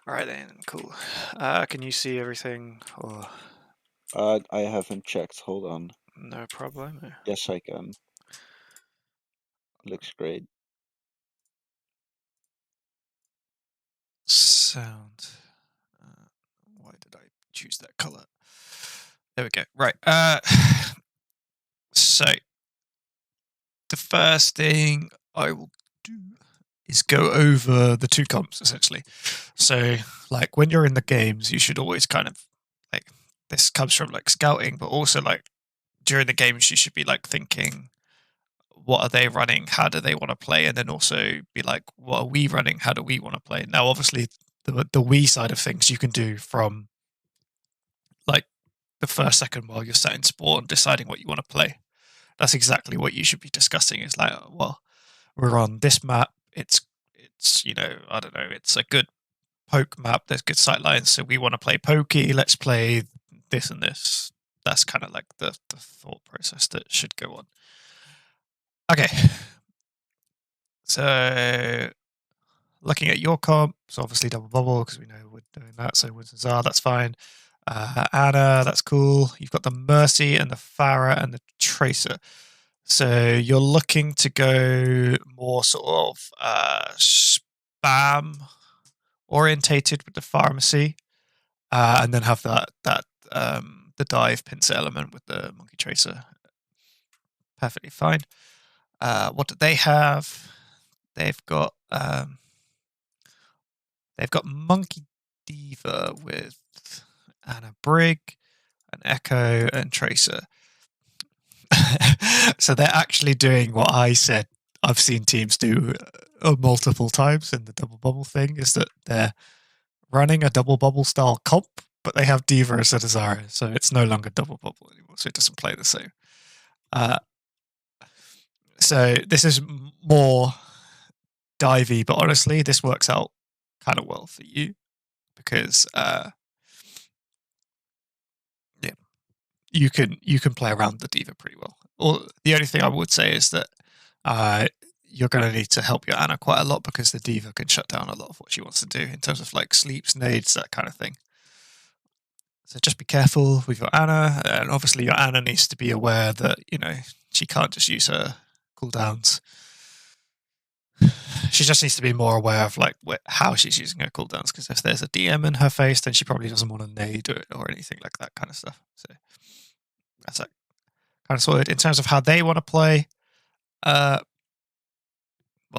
Alright then, cool. Can you see everything? Or I haven't checked. Hold on. no problem? Yes, I can. Looks great. Sound. Why did I choose that color? There we go. Right. So the first thing I will do is go over the two comps essentially. So like when you're in the games, you should always kind of like this comes from like scouting, but also like during the games you should be like thinking what are they running? How do they want to play? And then also be like, what are we running? How do we want to play? Now, obviously, the we side of things you can do from like the first second while you're sat in sport and deciding what you want to play. That's exactly what you should be discussing. Is like, well, we're on this map. It's I don't know. It's a good poke map. There's good sight lines, so we want to play pokey. Let's play this and this. That's kind of like the thought process that should go on. Okay, so looking at your comp, so obviously double bubble because we know we're doing that. So Winston Czar, that's fine. Anna, that's cool. You've got the Mercy and the Farah and the Tracer. So you're looking to go more sort of spam orientated with the pharmacy, and then have that the dive pincer element with the Monkey Tracer. Perfectly fine. What do they have? They've got Monkey Diva with Anna Brig, an Echo, and Tracer. So they're actually doing what I said I've seen teams do multiple times in the double bubble thing, is that they're running a double bubble style comp, but they have Diva as a Desire, so it's no longer double bubble anymore, so it doesn't play the same. So this is more divey, but honestly, this works out kind of well for you because you can play around the Diva pretty well. Or the only thing I would say is that you're going to need to help your Anna quite a lot because the Diva can shut down a lot of what she wants to do in terms of like sleeps, nades, that kind of thing. So just be careful with your Anna, and obviously your Anna needs to be aware that she can't just use her cooldowns. She just needs to be more aware of like how she's using her cooldowns, because if there's a DM in her face, then she probably doesn't want to nade or anything like that kind of stuff. So that's like kind of sorted. In terms of how they want to play, well,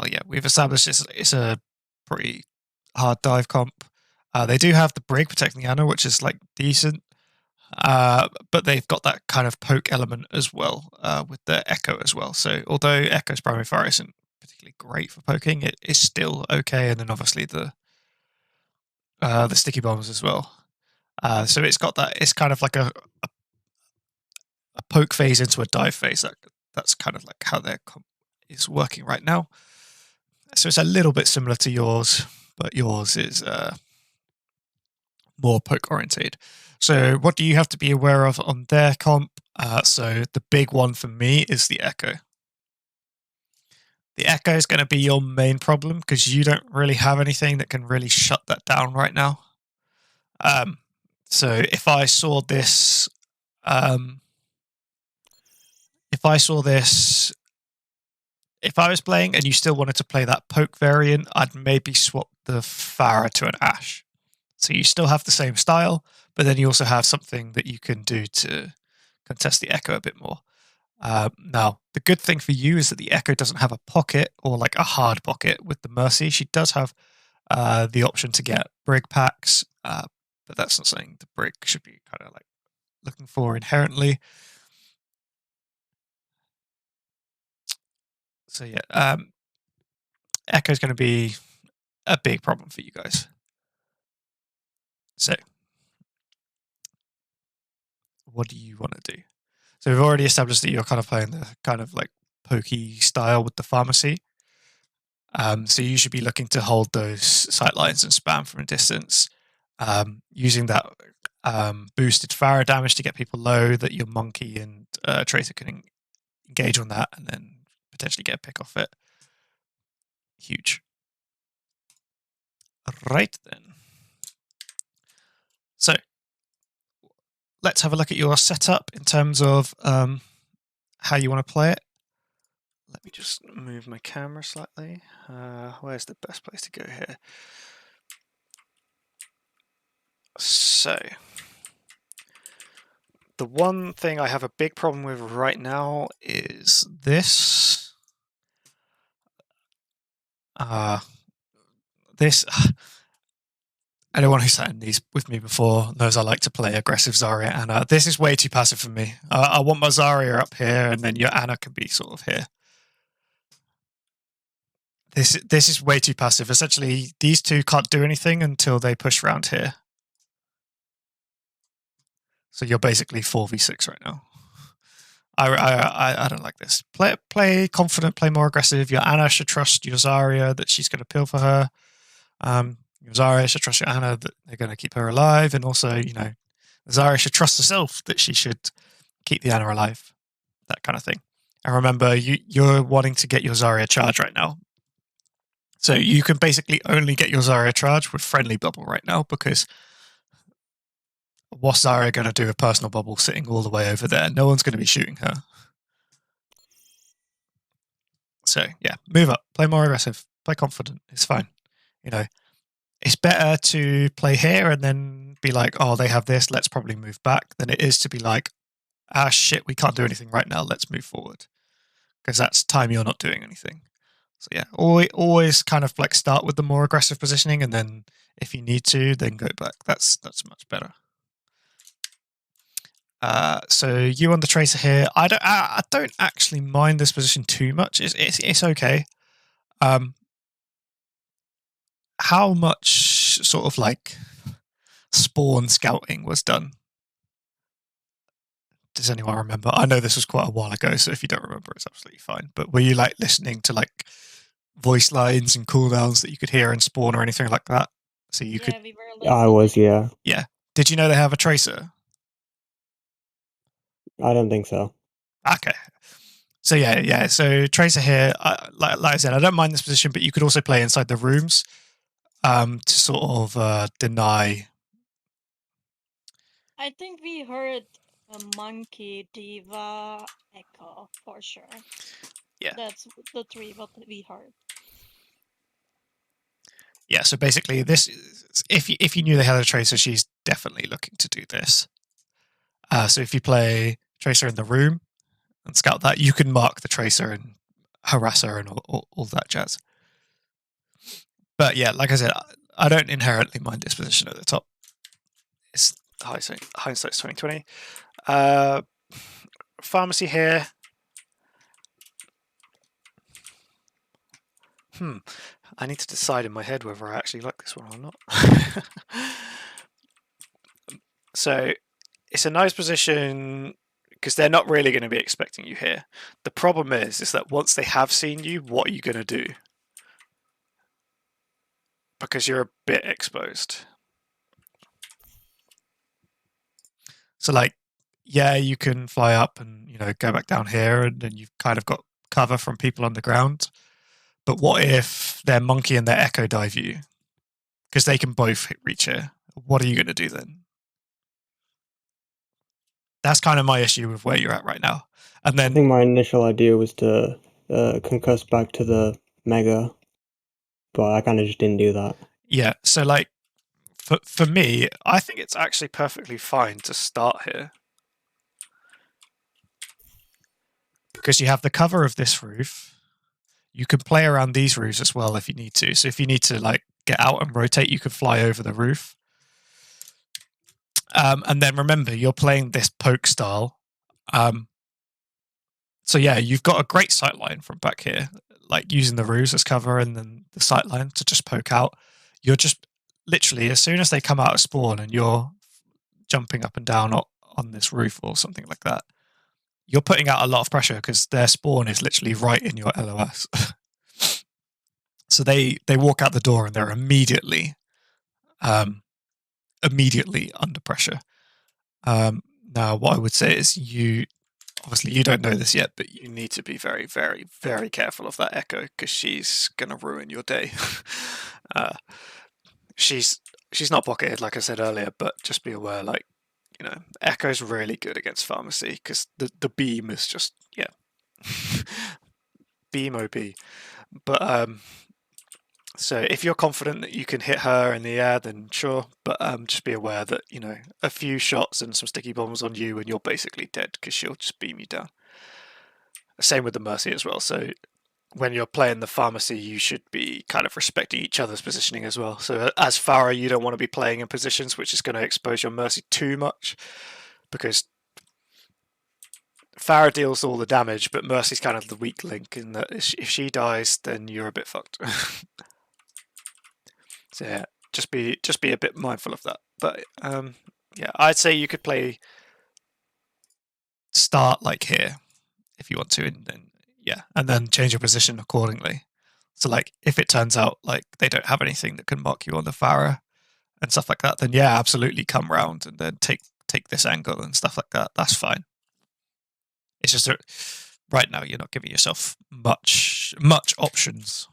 yeah, we've established it's a pretty hard dive comp. They do have the Brig protecting the Anna, which is like decent, but they've got that kind of poke element as well with the Echo as well. So although Echo's primary fire isn't particularly great for poking, it is still okay. And then obviously the sticky bombs as well. So it's got that. It's kind of like a poke phase into a dive phase. That's kind of like how their comp is working right now. So it's a little bit similar to yours, but yours is more poke oriented. So what do you have to be aware of on their comp? So the big one for me is the Echo. The Echo is going to be your main problem because you don't really have anything that can really shut that down right now. So if I saw this, if I was playing and you still wanted to play that poke variant, I'd maybe swap the Farah to an Ash. So you still have the same style, but then you also have something that you can do to contest the Echo a bit more. Now, the good thing for you is that the Echo doesn't have a pocket or like a hard pocket with the Mercy. She does have the option to get Brig packs, but that's not something the Brig should be kind of like looking for inherently. So yeah, Echo is going to be a big problem for you guys. So, what do you want to do? So we've already established that you're kind of playing the kind of like pokey style with the pharmacy. So you should be looking to hold those sight lines and spam from a distance, using that boosted Farah damage to get people low that your Monkey and Tracer can engage on that and then potentially get a pick off it. Huge. Right then. So let's have a look at your setup in terms of how you want to play it. Let me just move my camera slightly. Where's the best place to go here? So, the one thing I have a big problem with right now is this. This. Anyone who sat in these with me before knows I like to play aggressive Zarya Anna. This is way too passive for me. I want my Zarya up here, and then your Anna can be sort of here. This is way too passive. Essentially, these two can't do anything until they push round here. So you're basically 4v6 right now. I don't like this. Play confident, play more aggressive. Your Anna should trust your Zarya that she's going to peel for her. Your Zarya should trust your Anna that they're going to keep her alive, and also, Zarya should trust herself that she should keep the Anna alive. That kind of thing. And remember, you're wanting to get your Zarya charge right now. So you can basically only get your Zarya charge with friendly bubble right now, because what's Zarya going to do with personal bubble sitting all the way over there? No one's going to be shooting her. So yeah, move up, play more aggressive, play confident. It's fine. It's better to play here and then be like, oh, they have this, let's probably move back, than it is to be like, ah, shit, we can't do anything right now, let's move forward. Because that's time you're not doing anything. So yeah, always kind of like start with the more aggressive positioning, and then if you need to, then go back. That's much better. So you on the tracer here. I don't actually mind this position too much. It's okay. How much sort of like spawn scouting was done? Does anyone remember? I know this was quite a while ago, so if you don't remember, it's absolutely fine. But were you like listening to like voice lines and cooldowns that you could hear in spawn or anything like that? So you could. We were I was, yeah. Yeah. Did you know they have a tracer? I don't think so. Okay. So yeah. So tracer here, like I said, I don't mind this position, but you could also play inside the rooms to sort of deny. I think we heard a monkey, diva, echo for sure. Yeah. That's the three what we heard. Yeah, so basically this if you knew they had a tracer, she's definitely looking to do this. So if you play tracer in the room and scout that, you can mark the tracer and harass her and all that jazz. But yeah, like I said, I don't inherently mind this position at the top. It's hindsight's 2020. Pharmacy here. I need to decide in my head whether I actually like this one or not. So it's a nice position because they're not really going to be expecting you here. The problem is that once they have seen you, what are you going to do? Because you're a bit exposed. So like, yeah, you can fly up and go back down here, and then you've kind of got cover from people on the ground. But what if their monkey and their echo dive you? Because they can both reach here. What are you going to do then? That's kind of my issue with where you're at right now. And then I think my initial idea was to concuss back to the mega, but I kind of just didn't do that. Yeah, so like for me, I think it's actually perfectly fine to start here. Because you have the cover of this roof. You can play around these roofs as well if you need to. So if you need to like get out and rotate, you can fly over the roof. And then remember, you're playing this poke style. So yeah, you've got a great sight line from back here, like using the roofs as cover and then the sight line to just poke out. You're just literally, as soon as they come out of spawn and you're jumping up and down on this roof or something like that, you're putting out a lot of pressure because their spawn is literally right in your LOS. So they walk out the door and they're immediately under pressure. Now, what I would say is obviously you don't know this yet, but you need to be very, very, very careful of that echo because she's going to ruin your day. She's she's not pocketed, like I said earlier, but just be aware, like, you know, Echo's really good against Pharmacy because the beam is just, yeah, beam OP. But so if you're confident that you can hit her in the air, then sure. But just be aware that, you know, a few shots and some sticky bombs on you and you're basically dead because she'll just beam you down. Same with the Mercy as well. So when you're playing the Pharmacy, you should be kind of respecting each other's positioning as well. So as Farah, you don't want to be playing in positions which is going to expose your Mercy too much, because Farah deals all the damage, but Mercy's kind of the weak link in that if she dies, then you're a bit fucked. So yeah, just be a bit mindful of that. But yeah, I'd say you could start like here if you want to, and then yeah, and then change your position accordingly. So like if it turns out like they don't have anything that can mark you on the Farah and stuff like that, then yeah, absolutely come round and then take this angle and stuff like that. That's fine. It's just right now you're not giving yourself much options.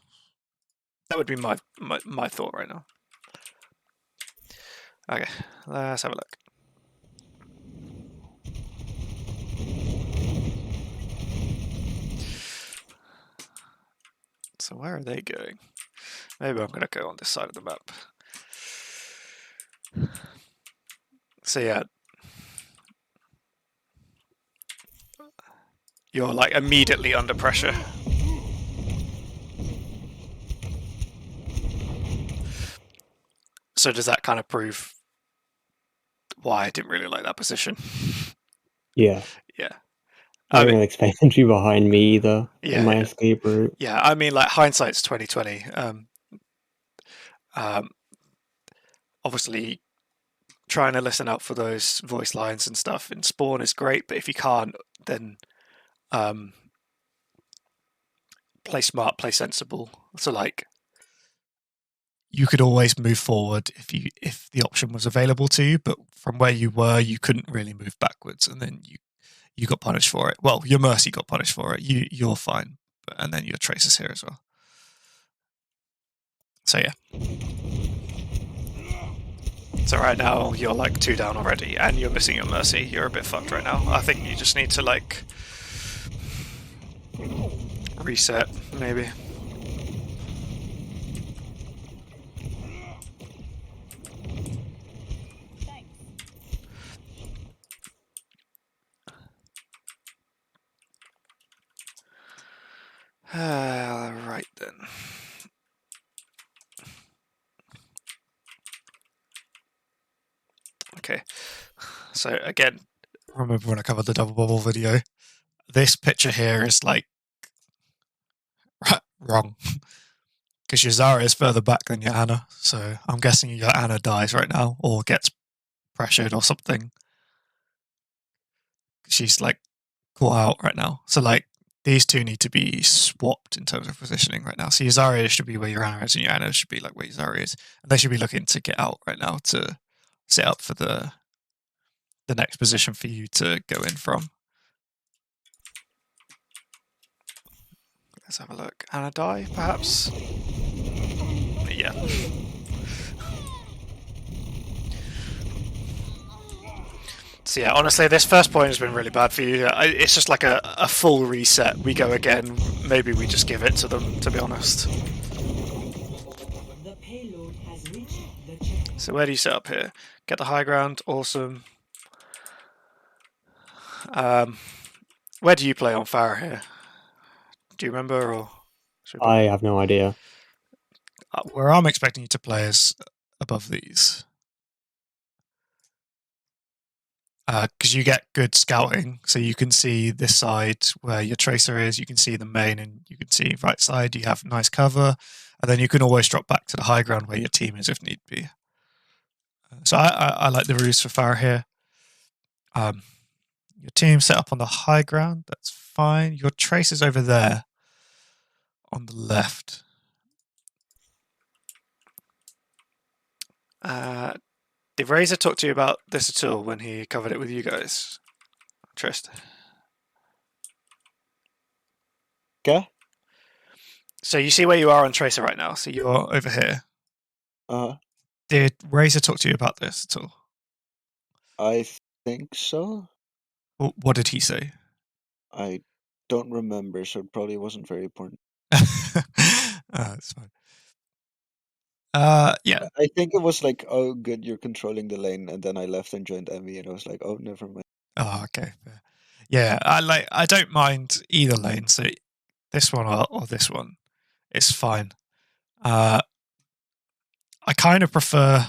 That would be my thought right now. Okay, let's have a look. So where are they going? Maybe I'm going to go on this side of the map. So yeah, you're like immediately under pressure. So does that kind of prove why I didn't really like that position? Yeah. Yeah. I didn't really expect him to be behind me either in my escape route. Yeah, I mean, like, hindsight's 2020. Obviously, trying to listen out for those voice lines and stuff in Spawn is great, but if you can't, then play smart, play sensible. So, like, you could always move forward if the option was available to you, but from where you were, you couldn't really move backwards, and then you got punished for it. Well, your Mercy got punished for it. You're fine, and then your Tracer's here as well. So yeah. So right now you're like 2 down already, and you're missing your Mercy. You're a bit fucked right now. I think you just need to like reset, maybe. Right then. Okay. So again, remember when I covered the double bubble video? This picture here is like wrong. Because your Zarya is further back than your Ana, so I'm guessing your Ana dies right now or gets pressured or something. She's like caught out right now. So like these two need to be swapped in terms of positioning right now. So your Zarya should be where your Ana is, and your Ana should be like where your Zarya is. And they should be looking to get out right now to set up for the next position for you to go in from. Let's have a look. Ana die, perhaps? Yeah. So yeah, honestly, this first point has been really bad for you. It's just like a full reset. We go again. Maybe we just give it to them, to be honest. So where do you set up here? Get the high ground. Awesome. Where do you play on Farah here? Do you remember, or? I have no idea. Where I'm expecting you to play is above these. Because you get good scouting, so you can see this side where your Tracer is, you can see the main, and you can see right side, you have nice cover, and then you can always drop back to the high ground where your team is if need be. So I like the ruse for Farah here. Your team set up on the high ground, that's fine. Your Tracer's over there on the left. Did Razor talk to you about this at all when he covered it with you guys? Trist. Okay. So you see where you are on Tracer right now. So you're over here. Did Razor talk to you about this at all? I think so. What did he say? I don't remember, so it probably wasn't very important. That's fine. Yeah. I think it was like, oh, good, you're controlling the lane, and then I left and joined Emmy, and I was like, oh, never mind. Oh, okay. Fair. Yeah, I don't mind either lane. So this one or this one, it's fine. I kind of prefer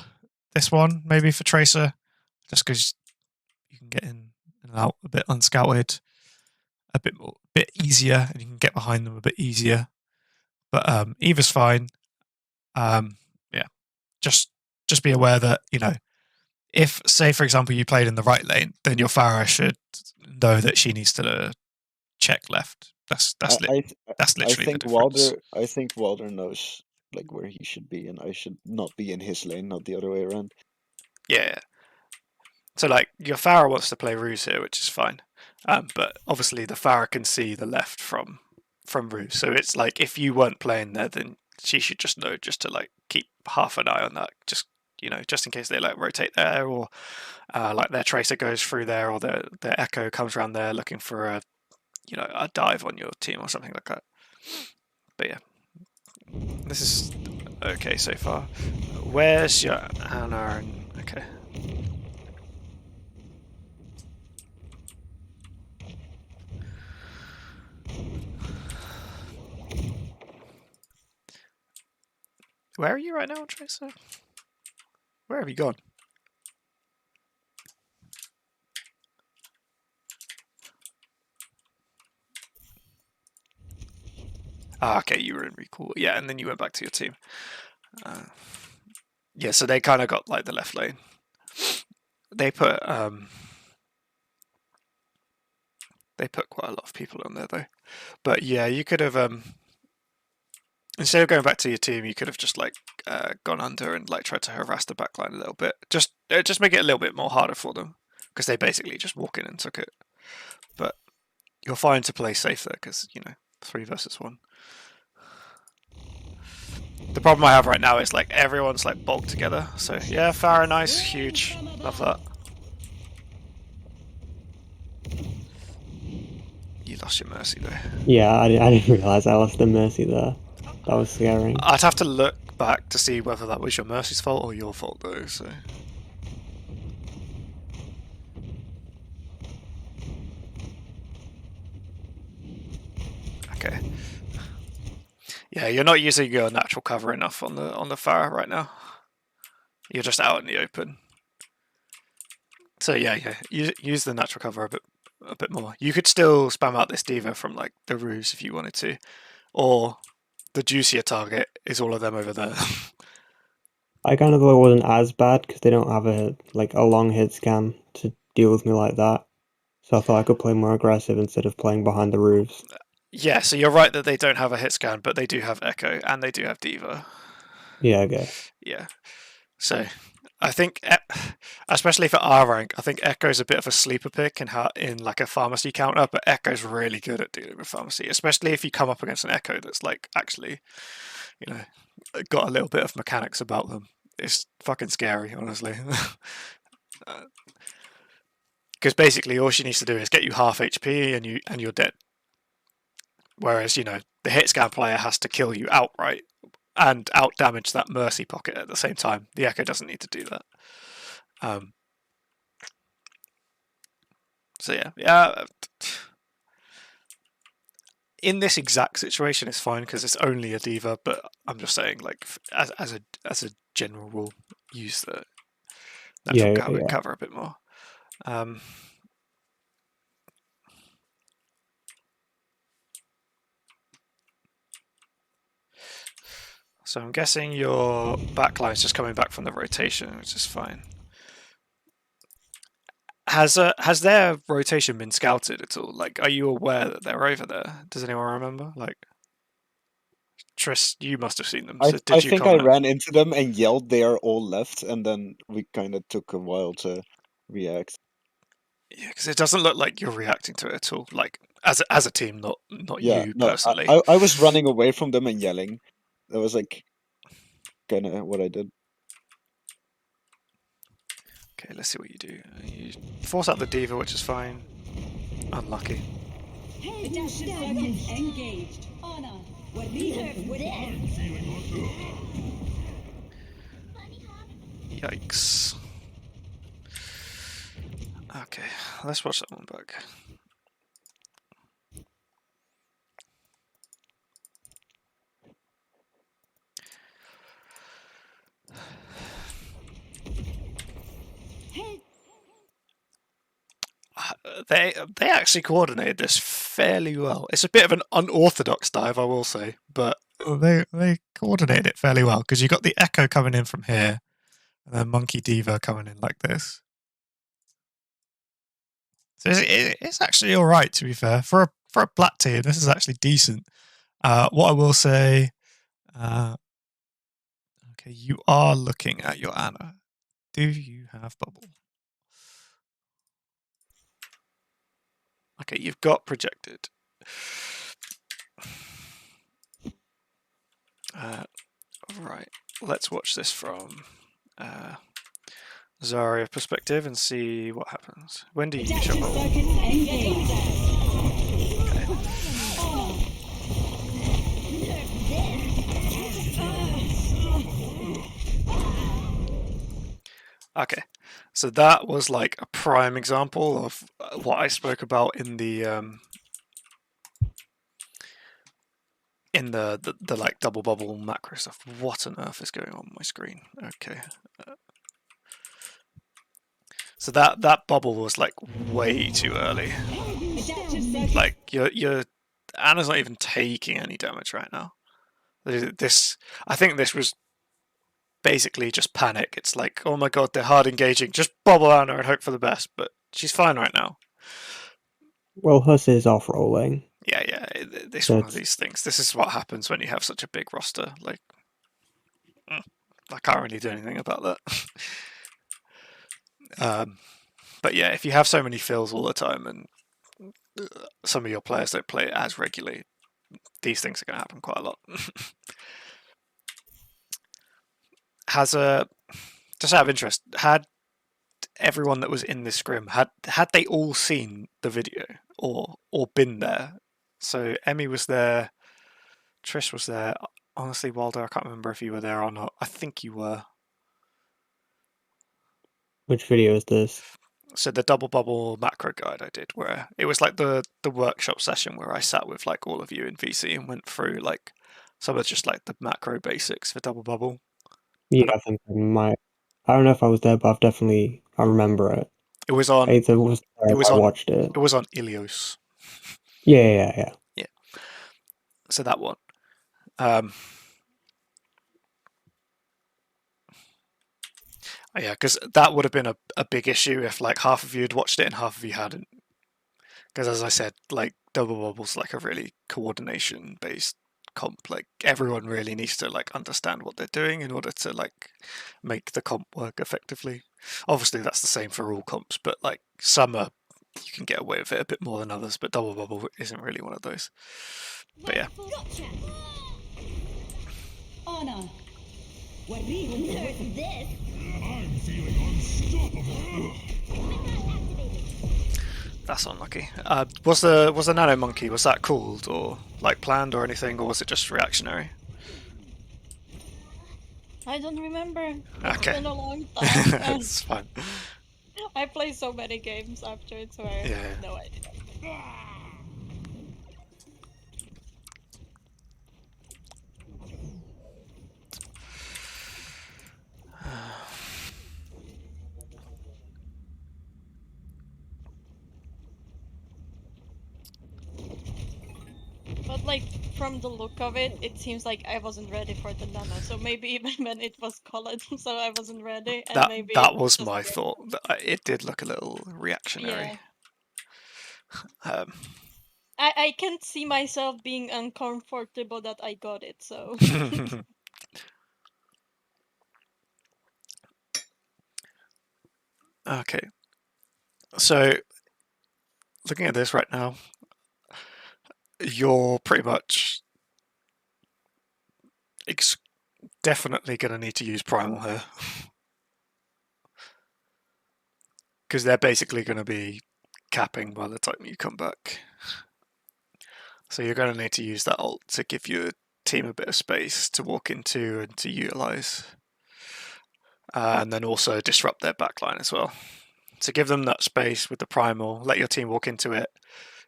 this one maybe for Tracer, just because you can get in and out a bit unscouted, a bit easier, and you can get behind them a bit easier. But either's fine. Yeah, just be aware that if, say, for example, you played in the right lane, then your Pharah should know that she needs to check left. That's literally the difference. I think Walder knows like where he should be, and I should not be in his lane, not the other way around. Yeah. So like your Pharah wants to play Ruse here, which is fine. But obviously the Pharah can see the left from Ruse. So it's like if you weren't playing there, then she should just know just to like keep half an eye on that. Just just in case they like rotate there, or like their Tracer goes through there, or their Echo comes around there looking for a dive on your team or something like that. But yeah, this is okay so far. Where's your Anna? Okay. Where are you right now, Tracer? Where have you gone? Ah, okay, you were in recall. Yeah, and then you went back to your team. Yeah, so they kind of got like the left lane. They put quite a lot of people on there though. But yeah, you could have instead of going back to your team, you could have just like gone under and like tried to harass the backline a little bit. Just make it a little bit more harder for them, because they basically just walk in and took it. But you're fine to play safe there, because 3 versus 1. The problem I have right now is like everyone's like bulked together. So yeah, Pharah, nice, huge, love that. You lost your Mercy though. Yeah, I didn't realize I lost the Mercy there. That was scaring. I'd have to look back to see whether that was your Mercy's fault or your fault though. So. Okay. Yeah, you're not using your natural cover enough on the Pharah right now. You're just out in the open. So yeah, use the natural cover a bit more. You could still spam out this D.Va from like the Ruse if you wanted to, or the juicier target is all of them over there. I kind of thought it wasn't as bad because they don't have a long hit scan to deal with me like that. So I thought I could play more aggressive instead of playing behind the roofs. Yeah, so you're right that they don't have a hit scan, but they do have Echo and they do have D.Va. Yeah, okay. Yeah. So I think, especially for R rank, I think Echo's a bit of a sleeper pick in like a pharmacy counter, but Echo's really good at dealing with pharmacy, especially if you come up against an Echo that's like actually, got a little bit of mechanics about them. It's fucking scary, honestly. Because basically all she needs to do is get you half HP and you're dead. Whereas, the hit scan player has to kill you outright and out damage that Mercy pocket at the same time. The Echo doesn't need to do that. So yeah. In this exact situation, it's fine because it's only a D.Va. But I'm just saying, like, as a general rule, use the natural cover a bit more. So I'm guessing your backline is just coming back from the rotation, which is fine. Has their rotation been scouted at all? Like, are you aware that they're over there? Does anyone remember? Like, Triss, you must have seen them. So I think I ran into them and yelled they are all left, and then we kind of took a while to react. Yeah, because it doesn't look like you're reacting to it at all. Like as a team, not you personally. I was running away from them and yelling. That was like kind of what I did. Okay, let's see what you do. You force out the diva, which is fine. Unlucky. Engaged. Honor. What we Yikes. Okay, let's watch that one back. They actually coordinated this fairly well. It's a bit of an unorthodox dive, I will say, but they coordinated it fairly well because you got the echo coming in from here, and then Monkey Diva coming in like this. So it's actually all right, to be fair, for a black tier. This is actually decent. What I will say, okay, you are looking at your Anna. Do you have bubble? Okay, you've got projected. Right, let's watch this from Zarya perspective and see what happens. When do you use your bubble? Okay, so that was like a prime example of what I spoke about in the like double bubble macro stuff. What on earth is going on my screen? Okay, so that bubble was like way too early. Like your Anna's not even taking any damage right now. I think this was basically just panic. It's like, oh my god, they're hard engaging. Just bubble Anna and hope for the best. But she's fine right now. Well, Huss is off rolling. Yeah. This one of these things. This is what happens when you have such a big roster. Like, I can't really do anything about that. But yeah, if you have so many fills all the time and some of your players don't play it as regularly, these things are going to happen quite a lot. Just out of interest, had everyone that was in this scrim, had they all seen the video or been there? So Emmy was there, Trish was there. Honestly, Waldo, I can't remember if you were there or not. I think you were. Which video is this? So the double bubble macro guide I did, where it was like the workshop session where I sat with like all of you in VC and went through like some of just like the macro basics for double bubble. Yeah, I think I might. I don't know if I was there, but I remember it. It was on. I watched it. It was on Ilios. Yeah. So that one. Yeah, because that would have been a big issue if like half of you had watched it and half of you hadn't. Because as I said, like double bubble's like a really coordination based comp. Like everyone really needs to like understand what they're doing in order to like make the comp work effectively. Obviously that's the same for all comps, but like some are, you can get away with it a bit more than others, but double bubble isn't really one of those. But yeah. Honor. What we this. I'm feeling unstoppable. That's unlucky. Was the nano monkey, was that called or like planned or anything, or was it just reactionary? I don't remember. It's Okay. been a long time. That's fine. I play so many games after it, so I have no idea. But like from the look of it, it seems like I wasn't ready for the nano. So maybe even when it was colored, so I wasn't ready. And maybe that was my thought. It did look a little reactionary. Yeah. I can't see myself being uncomfortable that I got it. So. Okay. So looking at this right now, you're pretty much definitely going to need to use primal here. because they're basically going to be capping by the time you come back. So you're going to need to use that ult to give your team a bit of space to walk into and to utilize. And then also disrupt their backline as well. So give them that space with the primal, let your team walk into it,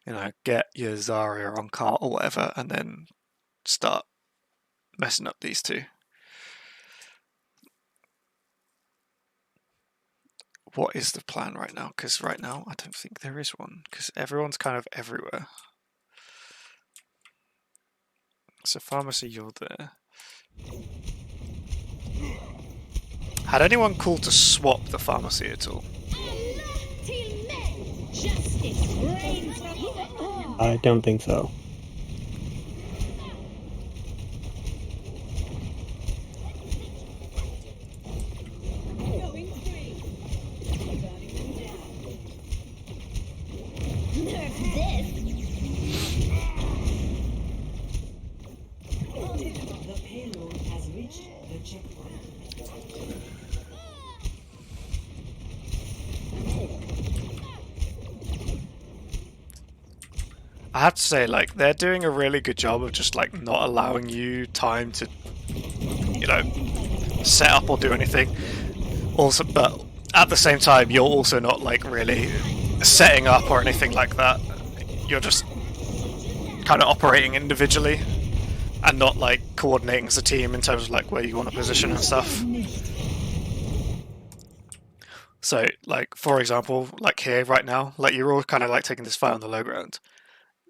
you know, get your Zarya on cart or whatever, and then start messing up these two. What is the plan right now? Because right now I don't think there is one, because everyone's kind of everywhere. So Pharmacy, you're there. Had anyone called to swap the Pharmacy at all? I don't think so. I have to say, like, they're doing a really good job of just, like, not allowing you time to, you know, set up or do anything. Also, but at the same time, you're also not, like, really setting up or anything like that. You're just kind of operating individually and not, like, coordinating as a team in terms of, like, where you want to position and stuff. So, like, for example, like here right now, like, you're all kind of, like, taking this fight on the low ground.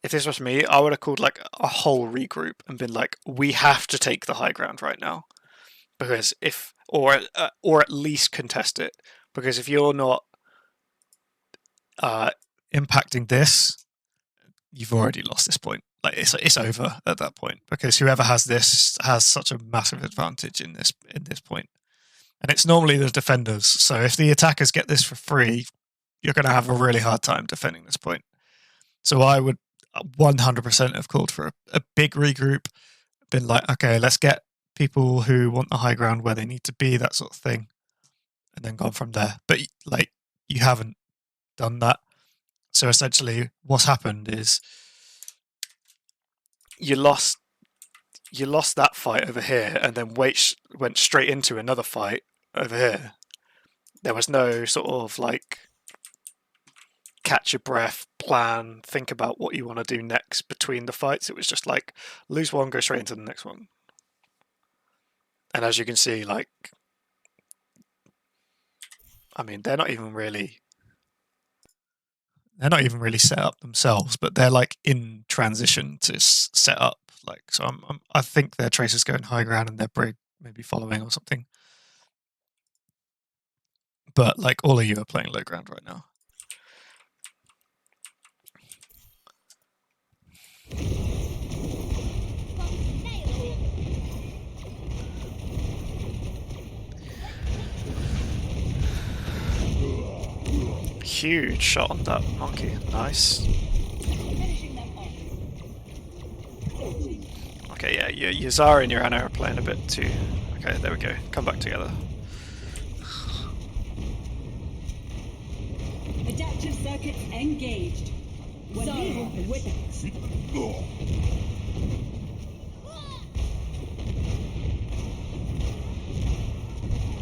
If this was me, I would have called like a whole regroup and been like, we have to take the high ground right now. Because if, or at least contest it. Because if you're not impacting this, you've already lost this point. Like it's over at that point. Because whoever has this has such a massive advantage in this point. And it's normally the defenders. So if the attackers get this for free, you're going to have a really hard time defending this point. So I would 100% have called for a big regroup, been like, okay, let's get people who want the high ground where they need to be, that sort of thing, and then gone from there. But like, you haven't done that. So essentially what's happened is you lost that fight over here and then went straight into another fight over here. There was no sort of like catch your breath, plan, think about what you want to do next between the fights. It was just like, lose one, go straight into the next one. And as you can see, like, I mean, they're not even really set up themselves, but they're like in transition to set up. Like, so I think their Tracer's going high ground and their Brig maybe following or something. But like, all of you are playing low ground right now. Huge shot on that monkey. Nice. Okay, yeah, your Zara and your Anna are playing a bit too. Okay, there we go. Come back together. Adaptive circuits engaged.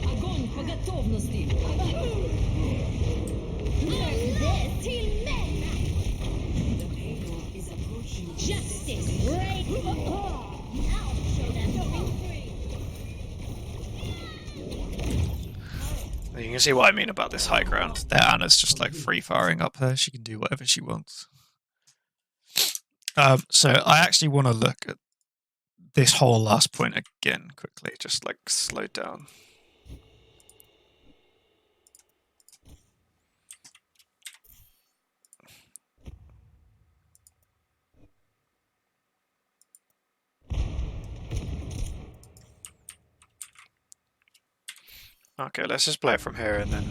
Огонь по готовности. Justice. You can see what I mean about this high ground. Their Anna's just like free firing up there. She can do whatever she wants. So I actually want to look at this whole last point again quickly, just like slow down. Okay, let's just play it from here and then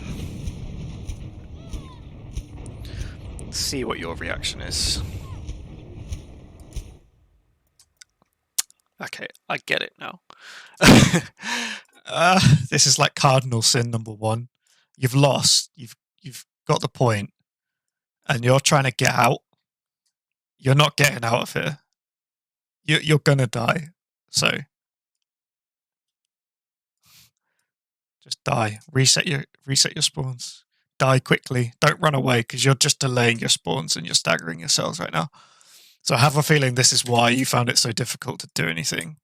see what your reaction is. Okay, I get it now. This is like cardinal sin number one. You've lost. You've got the point and you're trying to get out, you're not getting out of here. You're gonna die. So just die. Reset your spawns. Die quickly. Don't run away because you're just delaying your spawns and you're staggering yourselves right now. So I have a feeling this is why you found it so difficult to do anything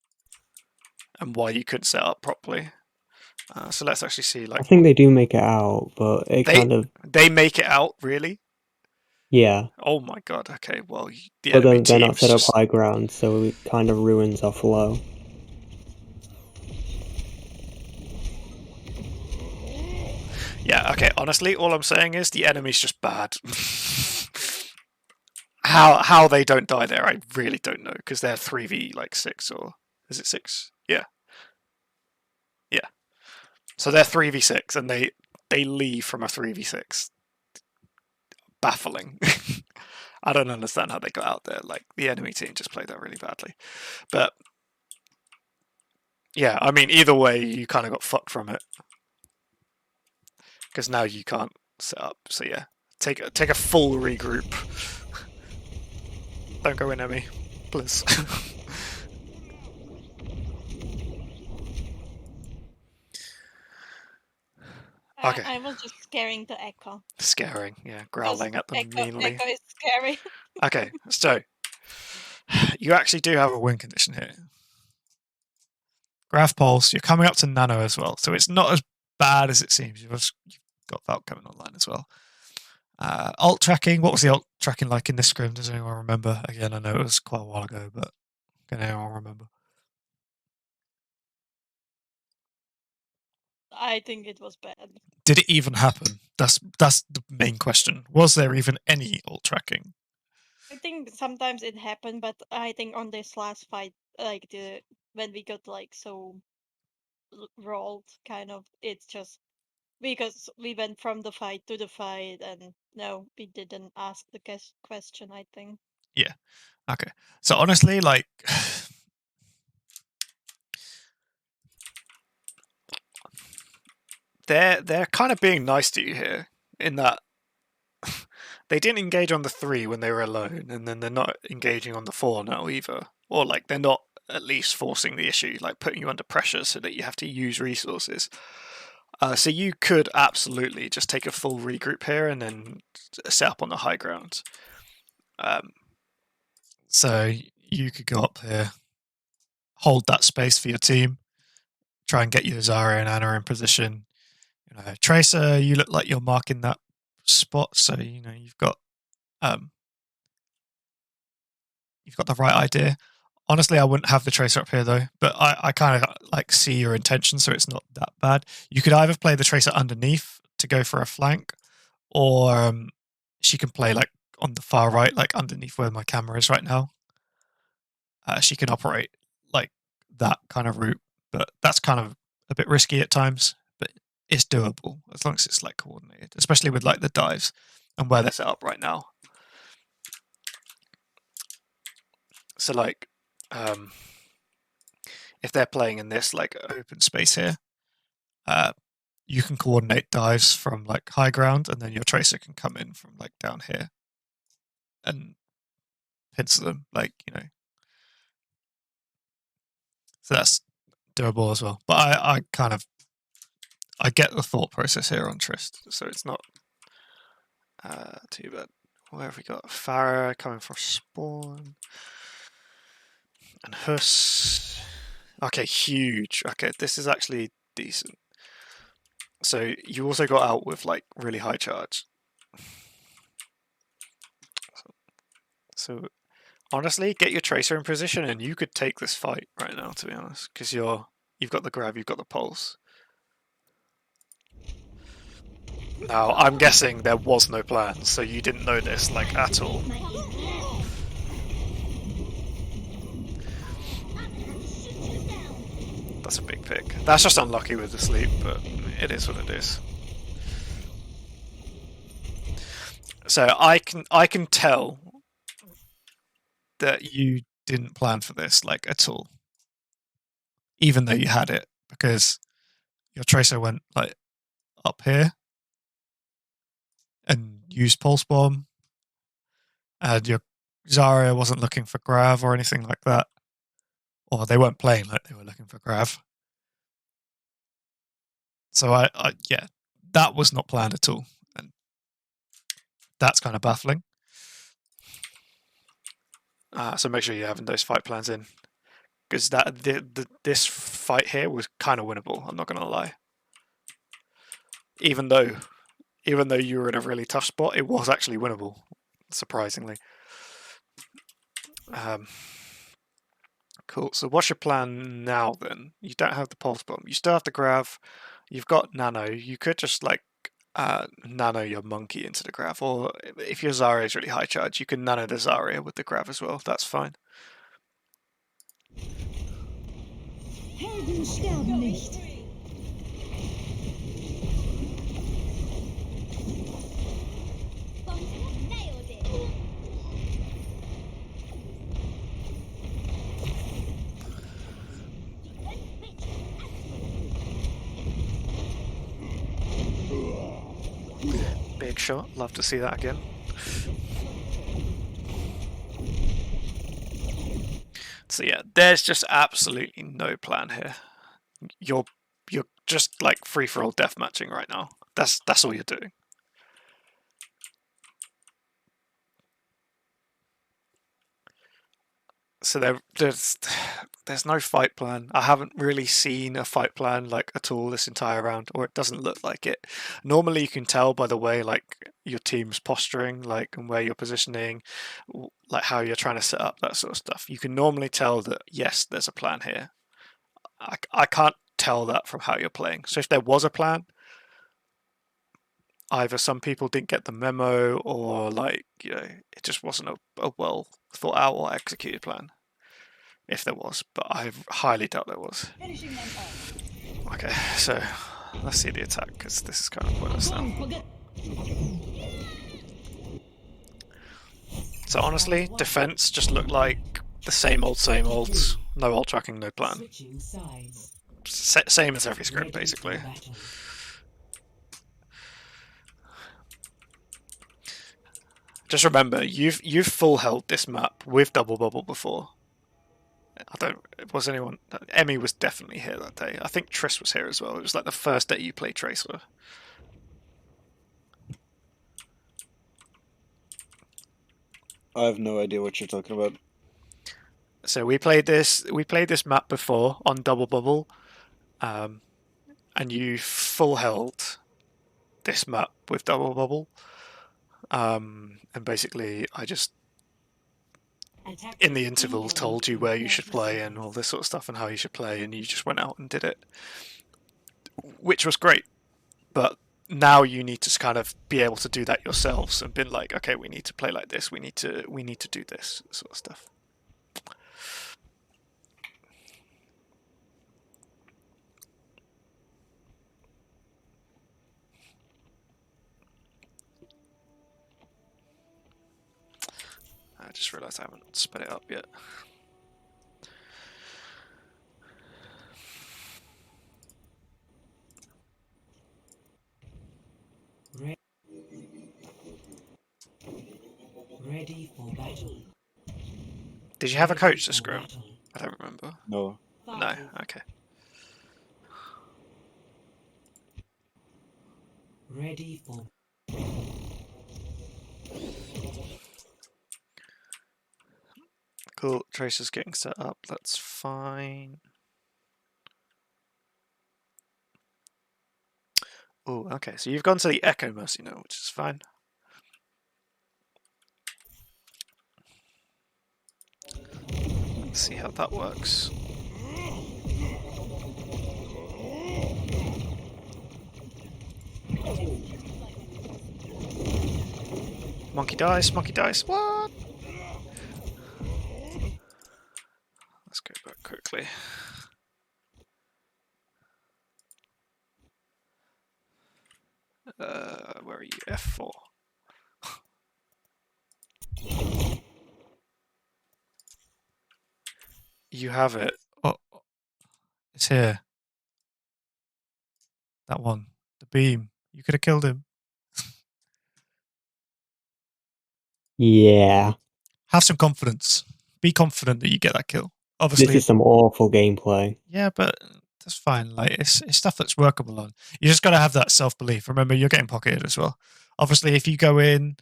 and why you couldn't set up properly. So let's actually see. Like, I think they do make it out, but it they make it out, really? Yeah. Oh my god. Okay. Well, the But enemy then they're not team's set up just... high ground, so it kind of ruins our flow. Yeah. Okay. Honestly, all I'm saying is the enemy's just bad. How they don't die there, I really don't know, because they're 3v like 6, or is it 6? Yeah. Yeah. So they're 3v6 and they leave from a 3v6. Baffling. I don't understand how they got out there. Like, the enemy team just played that really badly. But yeah, I mean, either way, you kind of got fucked from it. Because now you can't set up. So yeah, take a full regroup. Don't go in, Emmy, please. Okay. I was just scaring the Echo. Scaring, yeah, growling at them meanly. Echo is scary. Okay, so you actually do have a win condition here. Graph Pulse, you're coming up to Nano as well, so it's not as bad as it seems. You've got Valk coming online as well. Alt tracking, what was the alt tracking like in this scrim? Does anyone remember? Again, I know it was quite a while ago, but can anyone remember? I think it was bad. Did it even happen? That's the main question. Was there even any alt tracking? I think sometimes it happened, but I think on this last fight, like when we got like so rolled, kind of, it's just because we went from the fight to the fight, and no, we didn't ask the question, I think. Yeah. Okay. So honestly, like, they're kind of being nice to you here in that they didn't engage on the 3 when they were alone, and then they're not engaging on the 4 now either. Or like they're not at least forcing the issue, like putting you under pressure so that you have to use resources. So you could absolutely just take a full regroup here and then set up on the high ground. So you could go up here, hold that space for your team, try and get your Zarya and Anna in position. You know, Tracer, you look like you're marking that spot, so you know you've got the right idea. Honestly, I wouldn't have the Tracer up here though, but I kind of like see your intention, so it's not that bad. You could either play the Tracer underneath to go for a flank, or she can play like on the far right, like underneath where my camera is right now. She can operate like that kind of route, but that's kind of a bit risky at times, but it's doable as long as it's like coordinated, especially with like the dives and where they're set up right now. So like, if they're playing in this like open space here, you can coordinate dives from like high ground, and then your Tracer can come in from like down here and pincer them, like, you know. So that's doable as well. But I get the thought process here on Trist, so it's not too bad. Where have we got? Farah coming from spawn. And Huss. Okay, huge. Okay, this is actually decent. So you also got out with like really high charge. So honestly, get your Tracer in position and you could take this fight right now, to be honest, because you've got the grab, you've got the pulse. Now, I'm guessing there was no plan, so you didn't know this, like, at all. That's a big pick. That's just unlucky with the sleep, but it is what it is. So I can tell that you didn't plan for this, like, at all. Even though you had it, because your Tracer went, like, up here. and used Pulse Bomb, and your Zarya wasn't looking for Grav or anything like that, or they weren't playing like they were looking for Grav. So yeah, that was not planned at all, and that's kind of baffling. So make sure you're having those fight plans in, because this fight here was kind of winnable. I'm not gonna lie. Even though you were in a really tough spot, it was actually winnable, surprisingly. Cool. So what's your plan now then? You don't have the Pulse Bomb. You still have the Grav. You've got Nano. You could just like nano your monkey into the Grav, or if your Zarya is really high charge, you can nano the Zarya with the Grav as well. That's fine. Helden sterben nicht. Nailed it. Big shot. Love to see that again. So yeah, there's just absolutely no plan here. You're just like free for all death matching right now. That's all you're doing. So there's no fight plan. I haven't really seen a fight plan like at all this entire round, or it doesn't look like it. Normally you can tell by the way like your team's posturing, like, and where you're positioning, like how you're trying to set up, that sort of stuff. You can normally tell that yes, there's a plan here. I can't tell that from how you're playing. So if there was a plan, either some people didn't get the memo, or like, you know, it just wasn't a well thought out or executed plan. If there was, but I highly doubt there was. Okay, so let's see the attack, because this is kind of pointless now. So honestly, defense just looked like the same old. No ult tracking, no plan. Same as every script, basically. Just remember, you've full held this map with double bubble before. Was anyone? Emmy was definitely here that day. I think Triss was here as well. It was like the first day you played Tracer. I have no idea what you're talking about. So we played this map before on double bubble, and you full held this map with double bubble, and basically I just in the interval told you where you should play and all this sort of stuff and how you should play, and you just went out and did it, which was great. But now you need to kind of be able to do that yourselves and been like, okay, we need to play like this, we need to do this sort of stuff. I just realised I haven't sped it up yet. Ready for battle. Did you have a coach this scrim? I don't remember. No. No, okay. Ready for. Cool, Tracer's getting set up, that's fine. Oh, okay, so you've gone to the Echo Mercy now, which is fine. Let's see how that works. Monkey dice, what? Let's go back quickly. Where are you? F4. You have it. Oh, it's here. That one. The beam. You could have killed him. Yeah. Have some confidence. Be confident that you get that kill. This Obviously, is some awful gameplay. yeah, but that's fine. Like it's stuff that's workable on. You just got to have that self belief. Remember, you're getting pocketed as well. Obviously, if you go in,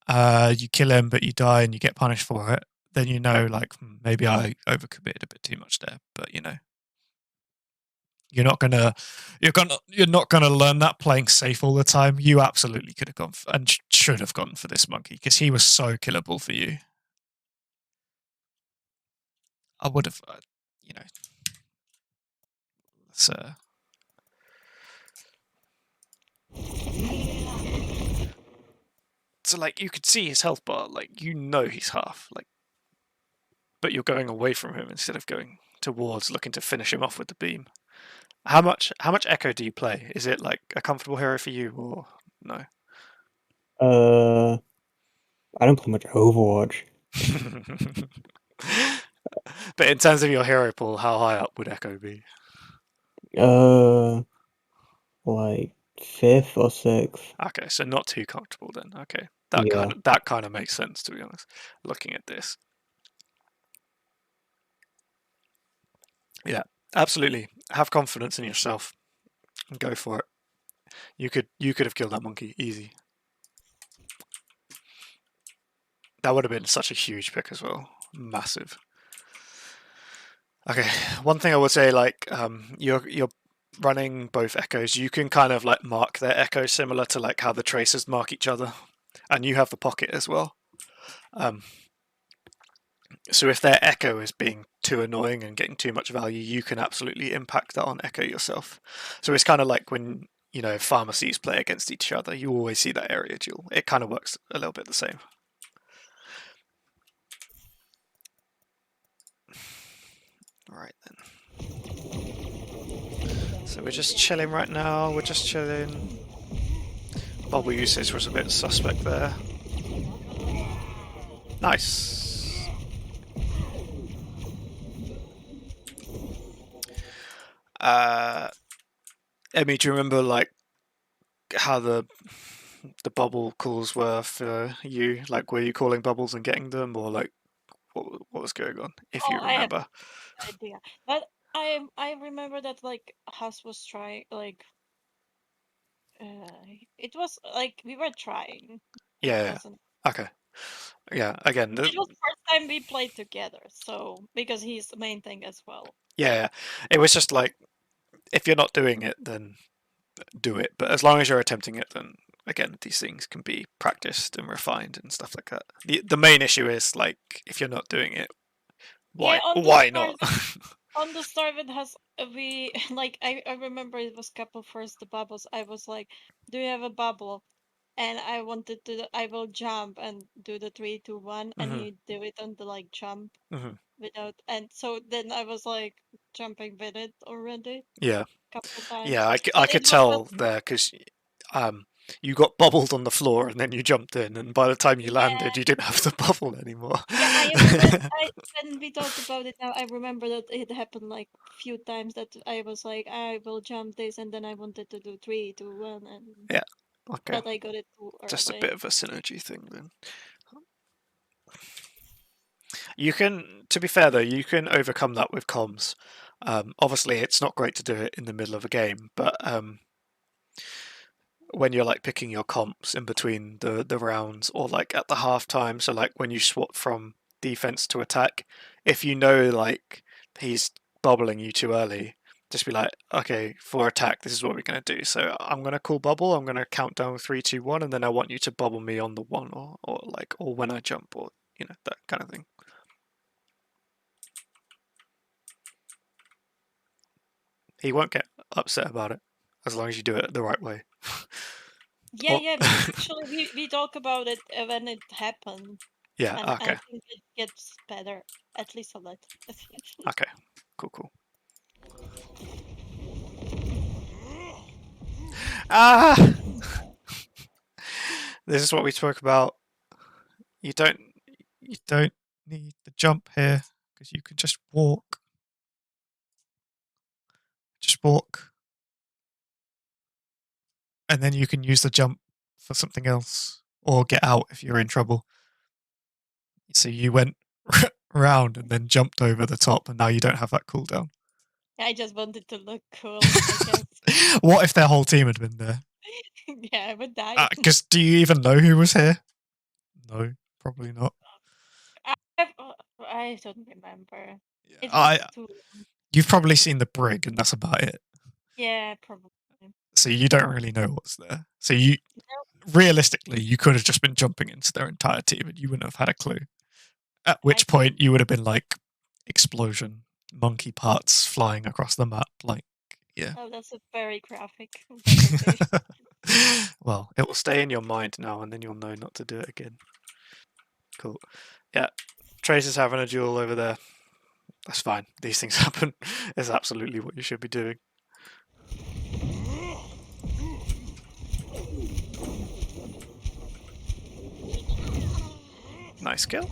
you kill him, but you die and you get punished for it, then you know, like maybe I overcommitted a bit too much there. But you know, you're not gonna learn that playing safe all the time. You absolutely could have gone and should have gone for this monkey because he was so killable for you. I would have, you know. So like you could see his health bar, like you know he's half, like, but you're going away from him instead of going towards, looking to finish him off with the beam. How much Echo do you play? Is it like a comfortable hero for you or no? I don't play much Overwatch. But in terms of your hero pool, how high up would Echo be? Like 5th or 6th. Okay, so not too comfortable then. Okay, Yeah. that kind of makes sense, to be honest. Looking at this, yeah, absolutely. Have confidence in yourself and go for it. You could have killed that monkey easy. That would have been such a huge pick as well, massive. Okay, one thing I would say, like, you're running both echoes. You can kind of like mark their echo similar to like how the tracers mark each other, and you have the pocket as well. So if their echo is being too annoying and getting too much value, you can absolutely impact that on echo yourself. So it's kind of like when, you know, pharmacies play against each other, you always see that area duel. It kind of works a little bit the same. Right then. So we're just chilling right now. We're just chilling. Bubble usage was a bit suspect there. Nice. Emmy, do you remember like how the bubble calls were for you? Like, were you calling bubbles and getting them, or like what was going on? If you remember. I have no idea, but I remember that like Huss was trying like it was like we were trying. It Yeah. wasn't. Okay. Yeah. Again, It was the first time we played together, so because he's the main thing as well. yeah. It was just like, if you're not doing it, then do it. But as long as you're attempting it, then again, these things can be practiced and refined and stuff like that. The main issue is like, if you're not doing it, why not? On the start it has we like I remember it was couple first the bubbles. I was like, do you have a bubble? And I wanted to I will jump and do the 3, 2, 1, and Mhm. he do it on the like jump Mhm. without, and so then I was like jumping with it already Yeah. couple times. Yeah, I But could it was tell not. there because you got bubbled on the floor and then you jumped in, and by the time you Yeah, landed, you didn't have the bubble anymore. yeah. I remember. When we talk about it now, I remember that it happened like few times that I was like, I will jump this, and then I wanted to do 3, 2, 1, and Yeah. Okay. but I got it too Just a early. bit of a synergy thing then. You can, to be fair though, you can overcome that with comms. Obviously, it's not great to do it in the middle of a game, but when you're like picking your comps in between the rounds or like at the half time, so like when you swap from defense to attack, if you know like he's bubbling you too early, just be like, okay, for attack, this is what we're going to do. So I'm going to call bubble, I'm going to count down 3, 2, 1, and then I want you to bubble me on the 1 or like, or when I jump, or, you know, that kind of thing. He won't get upset about it as long as you do it the right way. Yeah, yeah, because actually we talk about it when it happened. Yeah, And okay. I think it gets better, at least a little. Okay, cool. Ah! This is what we spoke about. You don't need the jump here because you can just walk. Just walk. And then you can use the jump for something else or get out if you're in trouble. So you went round and then jumped over the top, and now you don't have that cooldown. I just wanted to look cool, I guess. What if their whole team had been there? Yeah, I would die. Because do you even know who was here? No, probably not. I don't remember. Yeah, It was too long. you've probably seen the brig, and that's about it. Yeah, probably. So you don't really know what's there. So you, realistically, you could have just been jumping into their entire team, and you wouldn't have had a clue. At which point you would have been like, explosion, monkey parts flying across the map. Like, yeah. Oh, that's a very graphic. But okay. Well, it will stay in your mind now, and then you'll know not to do it again. Cool. Yeah, Trace is having a duel over there. That's fine. These things happen. It's absolutely what you should be doing. Nice kill.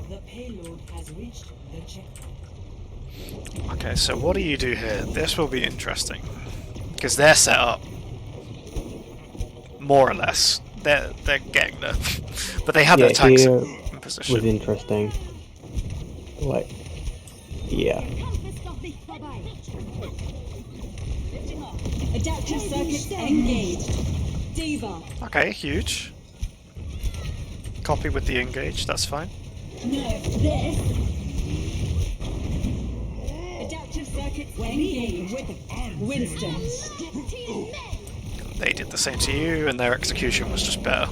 The payload has reached the checkpoint. Okay, so what do you do here? This will be interesting. Because they're set up. More or less. They're getting there. But they have their tanks here in position. was interesting. Like, yeah. Adaptive circuits engaged. Diva. Okay, huge. Copy with the engage, that's fine. Nerf this. Adaptive circuits engaged. Winston. They did the same to you, and their execution was just better.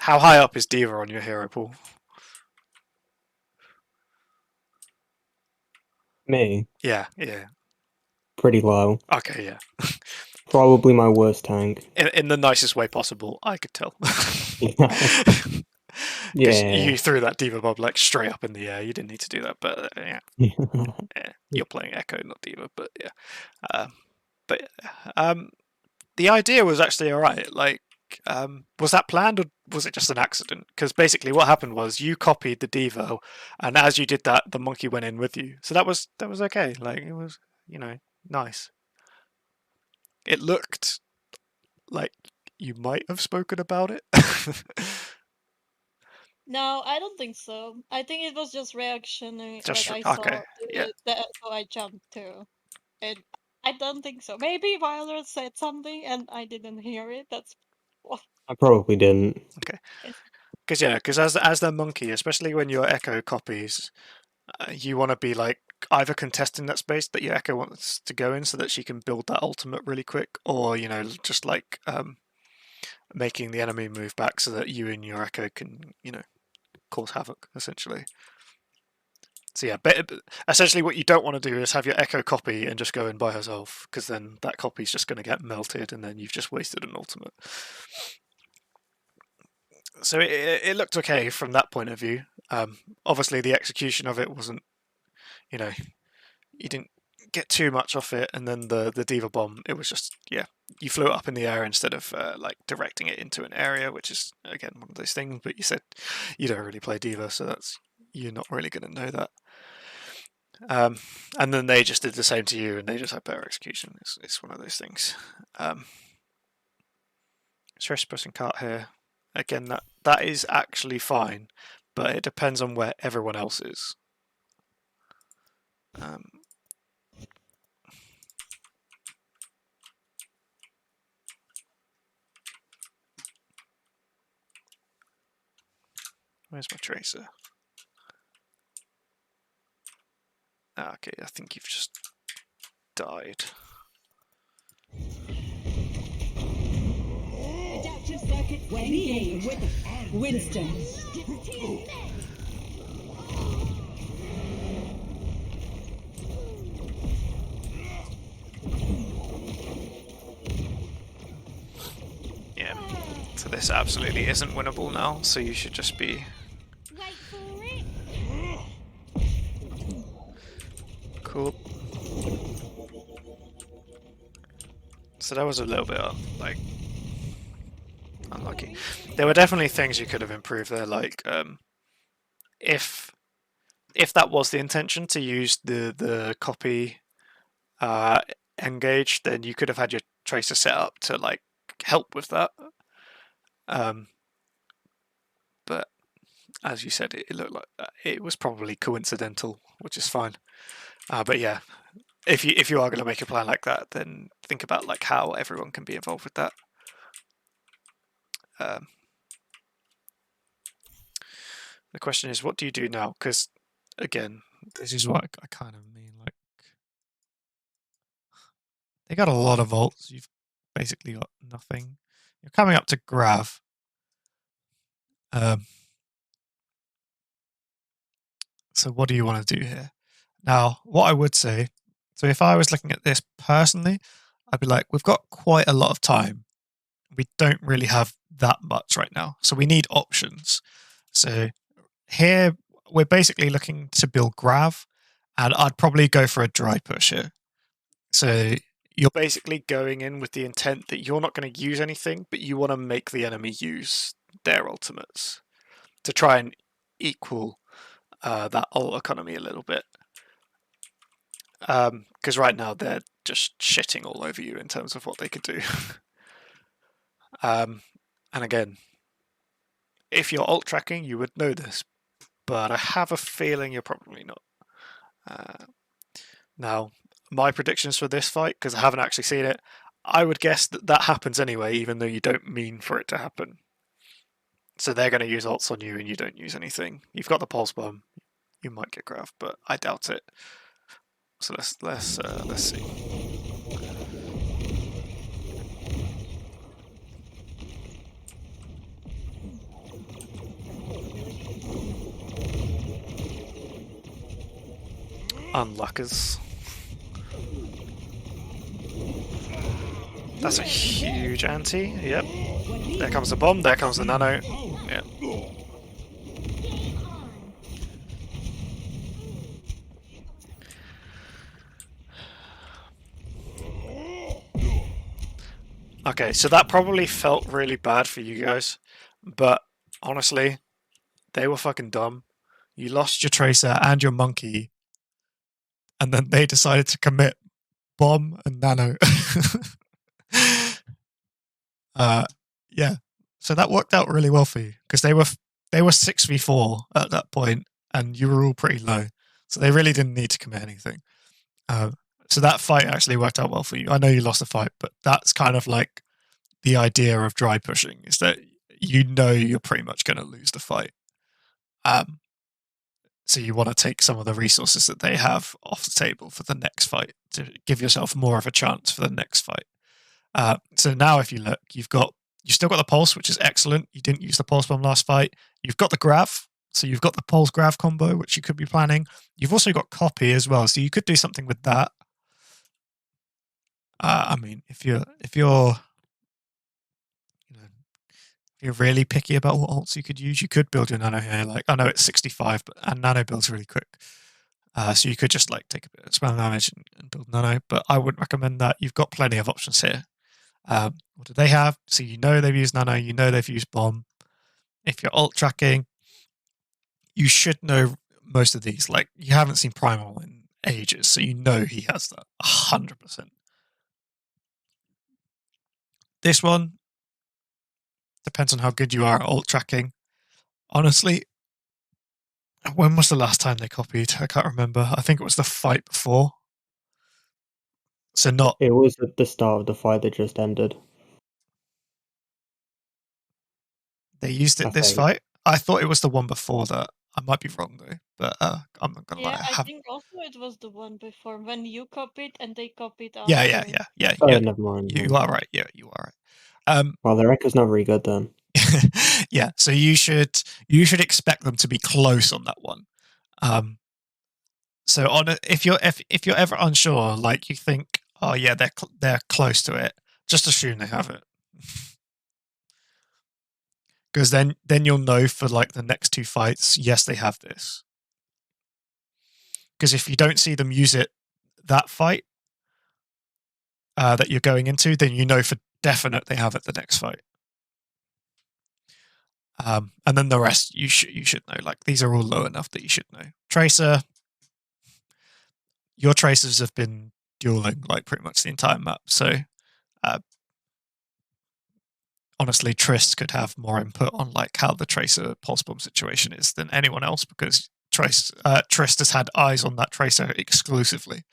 How high up is Diva on your hero pool? Me, Yeah. pretty low. Okay, yeah. Probably my worst tank. In the nicest way possible, I could tell. Yeah. You threw that Diva Bob like straight up in the air. You didn't need to do that, but yeah. You're playing Echo, not Diva, but yeah. The idea was actually alright. Like, was that planned or was it just an accident? Because basically what happened was you copied the Devo, and as you did that, the monkey went in with you. So that was okay. Like, it was, nice. It looked like you might have spoken about it. No, I don't think so. I think it was just reactionary. Just like I saw okay, yeah. that, so I jumped to. And I don't think so. Maybe Violet said something and I didn't hear it. That's what. I probably didn't. Okay. Because as the monkey, especially when your Echo copies, you want to be like either contesting that space that your Echo wants to go in so that she can build that ultimate really quick, or just like making the enemy move back so that you and your Echo can cause havoc essentially. So yeah, but essentially what you don't want to do is have your Echo copy and just go in by herself, because then that copy is just going to get melted and then you've just wasted an ultimate. So it looked okay from that point of view. Obviously the execution of it wasn't, you didn't get too much off it, and then the Diva Bomb, it was just, you flew it up in the air instead of like directing it into an area, which is again one of those things, but you said you don't really play Diva, so you're not really going to know that. And then they just did the same to you, and they just had better execution. It's one of those things. Stress pressing cart here. Again, that is actually fine, but it depends on where everyone else is. Where's my tracer? Okay, I think you've just died. Adaptive circuits engaged. Winston. Yeah, so this absolutely isn't winnable now, so you should just be... Wait for it. Cool. So that was a little bit like unlucky. unlucky. There were definitely things you could have improved there, like if that was the intention to use the copy engage, then you could have had your tracer set up to like help with that. But as you said, it looked like it was probably coincidental, which is fine. But yeah, if you are going to make a plan like that, then think about like how everyone can be involved with that. The question is, what do you do now? Because again, this is what I kind of mean. Like, they got a lot of ults. You've basically got nothing. You're coming up to Grav. So what do you want to do here? Now, what I would say, so if I was looking at this personally, I'd be like, we've got quite a lot of time. We don't really have that much right now. So we need options. So here, we're basically looking to build Grav, and I'd probably go for a dry push here. So you're basically going in with the intent that you're not going to use anything, but you want to make the enemy use their ultimates to try and equal that ult economy a little bit. Because right now they're just shitting all over you in terms of what they could do. And again, if you're ult tracking, you would know this, but I have a feeling you're probably not. Now, my predictions for this fight, because I haven't actually seen it, I would guess that happens anyway, even though you don't mean for it to happen. So they're going to use ults on you and you don't use anything. You've got the pulse bomb. You might get Grav, but I doubt it. So let's see. Unluckers. That's a huge anti. Yep. There comes the bomb. There comes the nano. Yep. Okay, so that probably felt really bad for you guys, but honestly, they were fucking dumb. You lost your tracer and your monkey, and then they decided to commit bomb and nano. Yeah, so that worked out really well for you because they were 6v4 at that point, and you were all pretty low, so they really didn't need to commit anything. So that fight actually worked out well for you. I know you lost the fight, but that's kind of like the idea of dry pushing, is that you know you're pretty much going to lose the fight. So you want to take some of the resources that they have off the table for the next fight to give yourself more of a chance for the next fight. So now if you look, you've still got the pulse, which is excellent. You didn't use the pulse bomb last fight. You've got the Grav, so you've got the pulse Grav combo, which you could be planning. You've also got copy as well, so you could do something with that. I mean, if you're really picky about what ults you could use, you could build your nano here. Like, I know it's 65, and nano builds really quick. So you could just like take a bit of spell damage and build nano, but I wouldn't recommend that. You've got plenty of options here. What do they have? So you know they've used nano, you know they've used bomb. If you're ult tracking, you should know most of these. Like, you haven't seen Primal in ages, so you know he has that 100%. This one depends on how good you are at ult tracking. Honestly, when was the last time they copied? I can't remember. I think it was the fight before. So not... It was at the start of the fight that just ended. They used it this fight? I thought it was the one before that. I might be wrong though, but I'm not gonna lie. I think also it was the one before when you copied and they copied after. Yeah. Oh, never mind. You are right. Yeah, you are right. Well, their echo's not very good then. Yeah, so you should expect them to be close on that one. So if you're ever unsure, like you think, oh yeah, they're close to it, just assume they have it. Because then you'll know for like the next two fights, yes, they have this. Because if you don't see them use it that fight that you're going into, then you know for definite they have it the next fight. And then the rest you should know. Like these are all low enough that you should know. Tracer, your tracers have been dueling like pretty much the entire map. So honestly, Trist could have more input on like how the tracer pulse bomb situation is than anyone else because Trist has had eyes on that tracer exclusively.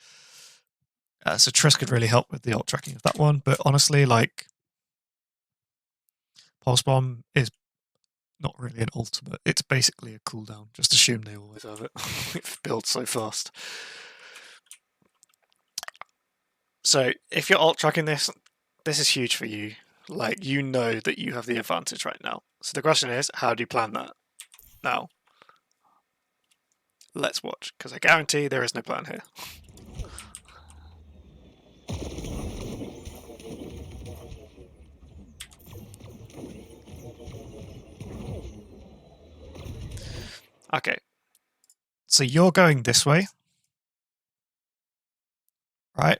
So Trist could really help with the ult tracking of that one. But honestly, like pulse bomb is not really an ultimate. It's basically a cooldown. Just assume they always have it. It builds so fast. So if you're ult tracking this is huge for you. Like, you know that you have the advantage right now. So the question is, how do you plan that? Now, let's watch, because I guarantee there is no plan here. Okay. So you're going this way. Right?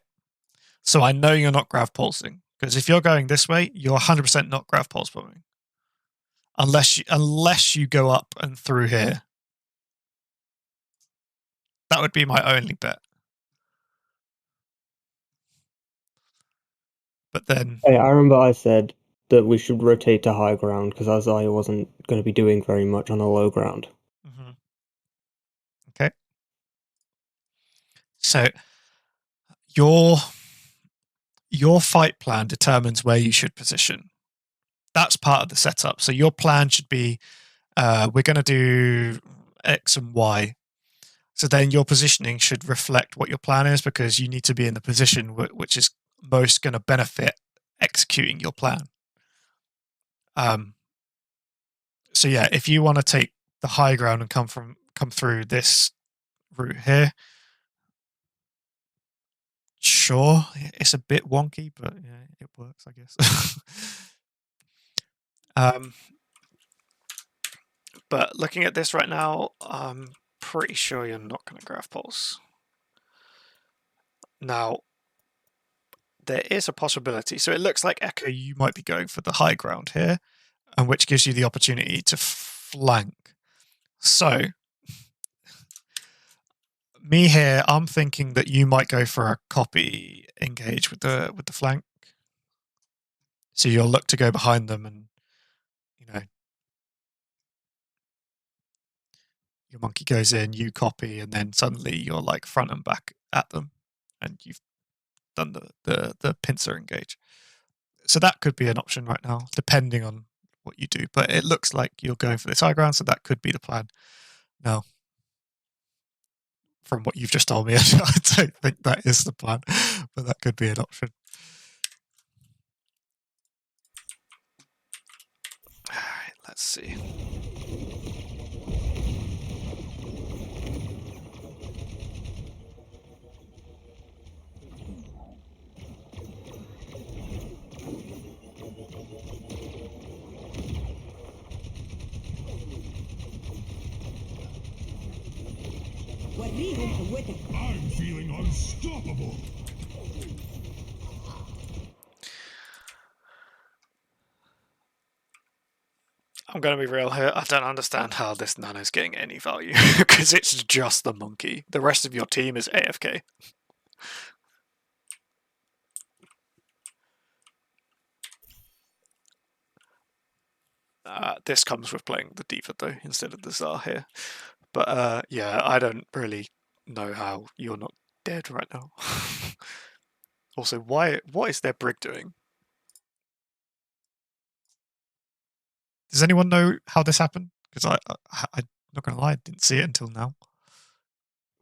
So I know you're not grav pulsing. Because if you're going this way, you're 100% not grav pulse bombing. Unless you go up and through here. That would be my only bet. But then... Hey, I remember I said that we should rotate to high ground because Azai wasn't going to be doing very much on the low ground. Mm-hmm. Okay. So your fight plan determines where you should position. That's part of the setup. So your plan should be, we're going to do X and Y. So then your positioning should reflect what your plan is because you need to be in the position which is most going to benefit executing your plan. So yeah, if you want to take the high ground and come through this route here, sure, it's a bit wonky, but yeah, it works, I guess. But looking at this right now, I'm pretty sure you're not going to graph pulse. Now, there is a possibility. So it looks like Echo, you might be going for the high ground here, and which gives you the opportunity to flank. So, me here, I'm thinking that you might go for a copy engage with the flank. So you'll look to go behind them and, you know, your monkey goes in, you copy, and then suddenly you're like front and back at them, and you've done the pincer engage. So that could be an option right now, depending on what you do. But it looks like you're going for this high ground, so that could be the plan. Now, from what you've just told me, I don't think that is the plan, but that could be an option. All right, let's see. I'm feeling unstoppable. I'm going to be real here. I don't understand how this nano's getting any value because it's just the monkey. The rest of your team is AFK. This comes with playing the D.Va though instead of the Tsar here. But yeah, I don't really know how you're not dead right now. Also, what is their brig doing? Does anyone know how this happened? Because I'm not gonna lie, I didn't see it until now.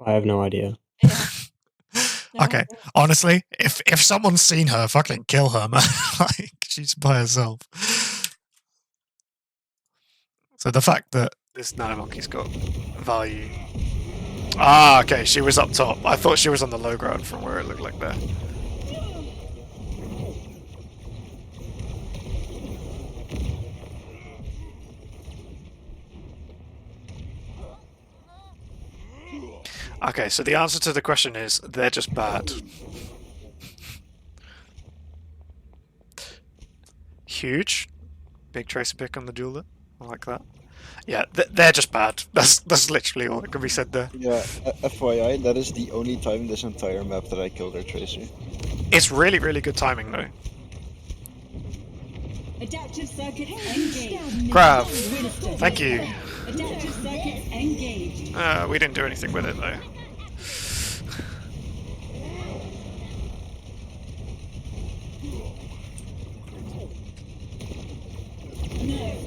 I have no idea. Yeah. Okay, honestly, if someone's seen her, fucking kill her, man. Like, she's by herself. So the fact that this nanomonkey's got value. Ah, okay, she was up top. I thought she was on the low ground from where it looked like there. Okay, so the answer to the question is they're just bad. Huge. Big tracer pick on the jeweler. like that. Yeah, they're just bad. That's literally all that can be said there. Yeah, FYI, that is the only time this entire map that I killed their Tracer. It's really, really good timing though. Adaptive circuits engaged. Grab. Winston. Thank you. Adaptive circuits engaged. We didn't do anything with it though. No.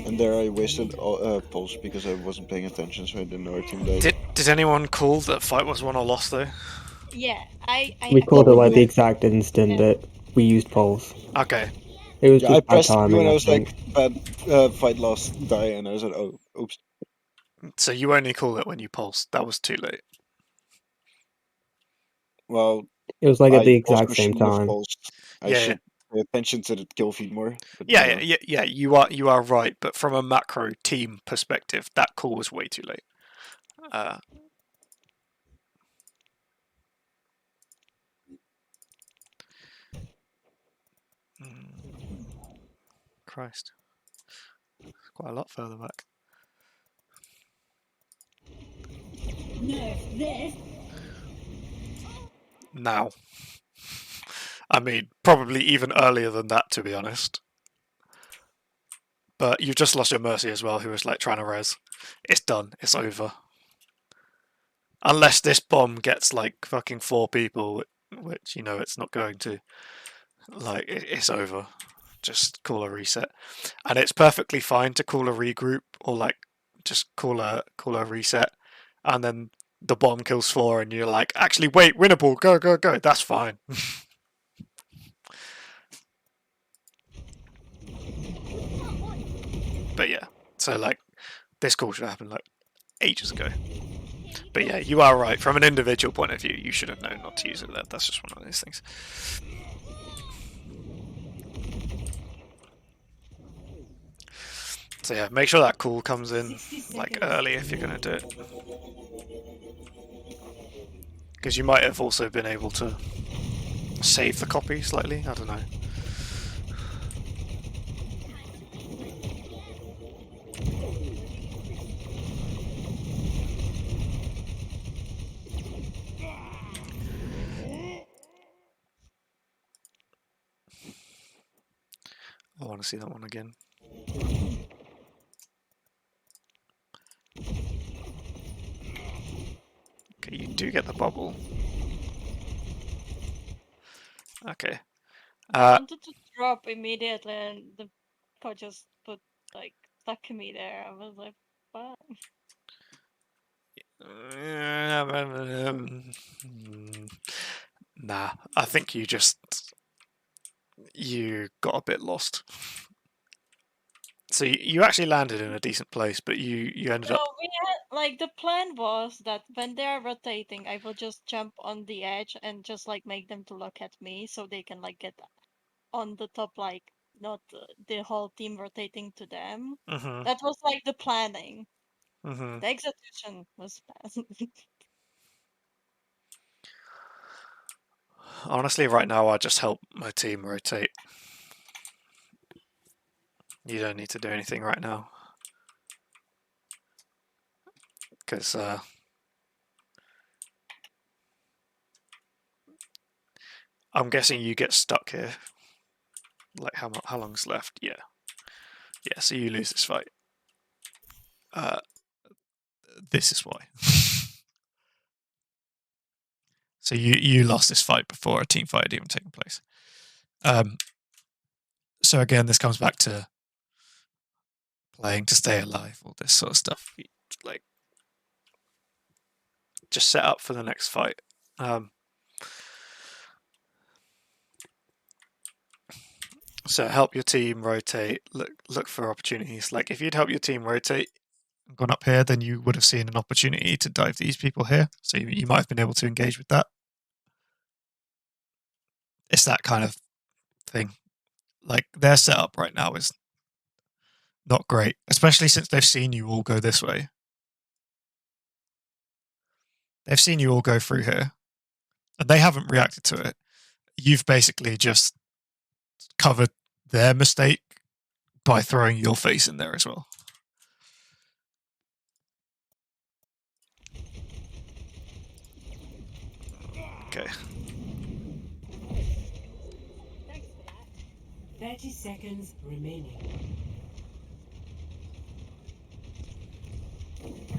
And there I wasted pulse because I wasn't paying attention, so I didn't know our team died. Did anyone call that fight was won or lost though? Yeah, I We called it like the Probably. exact instant that we used polls. Okay. It was Yeah, I just bad pressed you timing, when I I was think. like, bad fight lost, die, and I was like, oh, oops. So you only call it when you pulse. That was too late. Well, It was like at I the also exact same shouldn't have time. pulsed. I Yeah, should pay attention to the kill feed more. But, Yeah, you are right, but from a macro team perspective, that call was way too late. Christ. Quite a lot further back. Nerf this. Now. I mean, probably even earlier than that, to be honest. But you've just lost your Mercy as well, who was like trying to res. It's done. It's over. Unless this bomb gets like fucking 4 people, which you know it's not going to. Like, it's over. Just call a reset. And it's perfectly fine to call a regroup or like just call a reset, and then the bomb kills 4 and you're like, actually wait, winnable, go, go, go. That's fine. But yeah, so like this call should have happened like ages ago. But yeah, you are right. From an individual point of view, you should have known not to use it there. That's just one of those things. So yeah, make sure that call comes in like early if you're going to do it. Because you might have also been able to save the copy slightly. I don't know. I want to see that one again. Okay, you do get the bubble. Okay. I wanted to drop immediately, and the coach just put like stuck me there. I was like, what? Nah, I think you got a bit lost. So you actually landed in a decent place, but you ended No, up. we had like the plan was that when they're rotating, I will just jump on the edge and just like make them to look at me, so they can like get on the top, like not the whole team rotating to them. Mm-hmm, That was like the planning. mm-hmm. The execution was bad. Honestly, right now I just help my team rotate. You don't need to do anything right now. Because I'm guessing you get stuck here. Like how long's left? Yeah. Yeah, so you lose this fight. This is why. So you lost this fight before a team fight had even taken place. So again, this comes back to playing to stay alive, all this sort of stuff. Like, just set up for the next fight. So help your team rotate. Look for opportunities. Like if you'd help your team rotate and gone up here, then you would have seen an opportunity to dive these people here. So you might have been able to engage with that. It's that kind of thing. Like their setup right now is not great, especially since they've seen you all go this way. They've seen you all go through here, and they haven't reacted to it. You've basically just covered their mistake by throwing your face in there as well. Okay. 30 seconds remaining.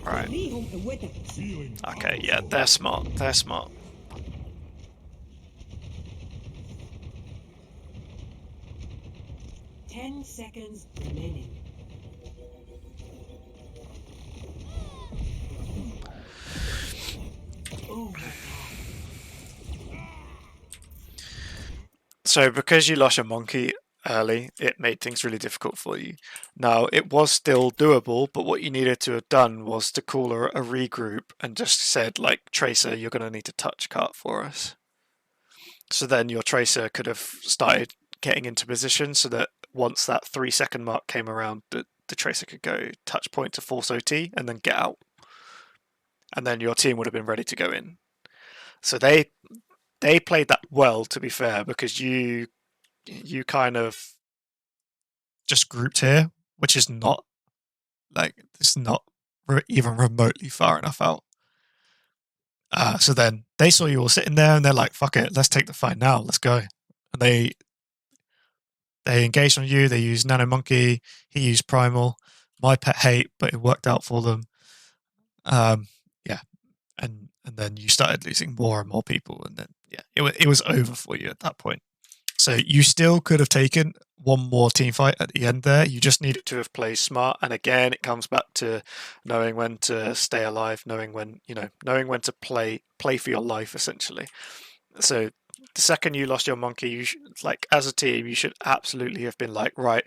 Right. Feeling Okay, yeah, they're smart. They're smart. 10 seconds remaining. So because you lost your monkey early, it made things really difficult for you. Now, it was still doable, but what you needed to have done was to call a regroup and just said, like, Tracer, you're going to need to touch cart for us. So then your Tracer could have started getting into position so that once that 3-second mark came around, the Tracer could go touch point to force OT and then get out. And then your team would have been ready to go in. So they played that well, to be fair, because you kind of just grouped here, which is not, like, it's not even remotely far enough out. So then they saw you all sitting there and they're like, fuck it, let's take the fight now, let's go. And they engaged on you, they used Nano Monkey, he used Primal, my pet hate, but it worked out for them. Yeah. And then you started losing more and more people, and then it was over for you at that point. So you still could have taken one more team fight at the end there. You just needed to have played smart. And again, it comes back to knowing when to stay alive, knowing when to play for your life, essentially. So the second you lost your monkey, you like, as a team, you should absolutely have been like, right,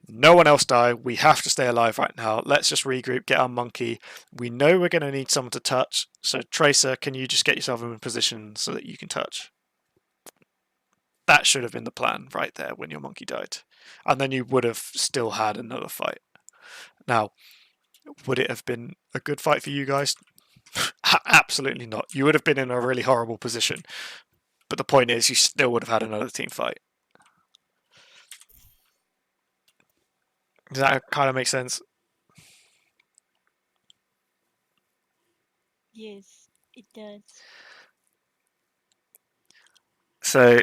no one else die. We have to stay alive right now. Let's just regroup, get our monkey. We know we're going to need someone to touch. So Tracer, can you just get yourself in position so that you can touch? That should have been the plan right there when your monkey died. And then you would have still had another fight. Now, would it have been a good fight for you guys? Absolutely not. You would have been in a really horrible position. But the point is, you still would have had another team fight. Does that kind of make sense? Yes, it does. So,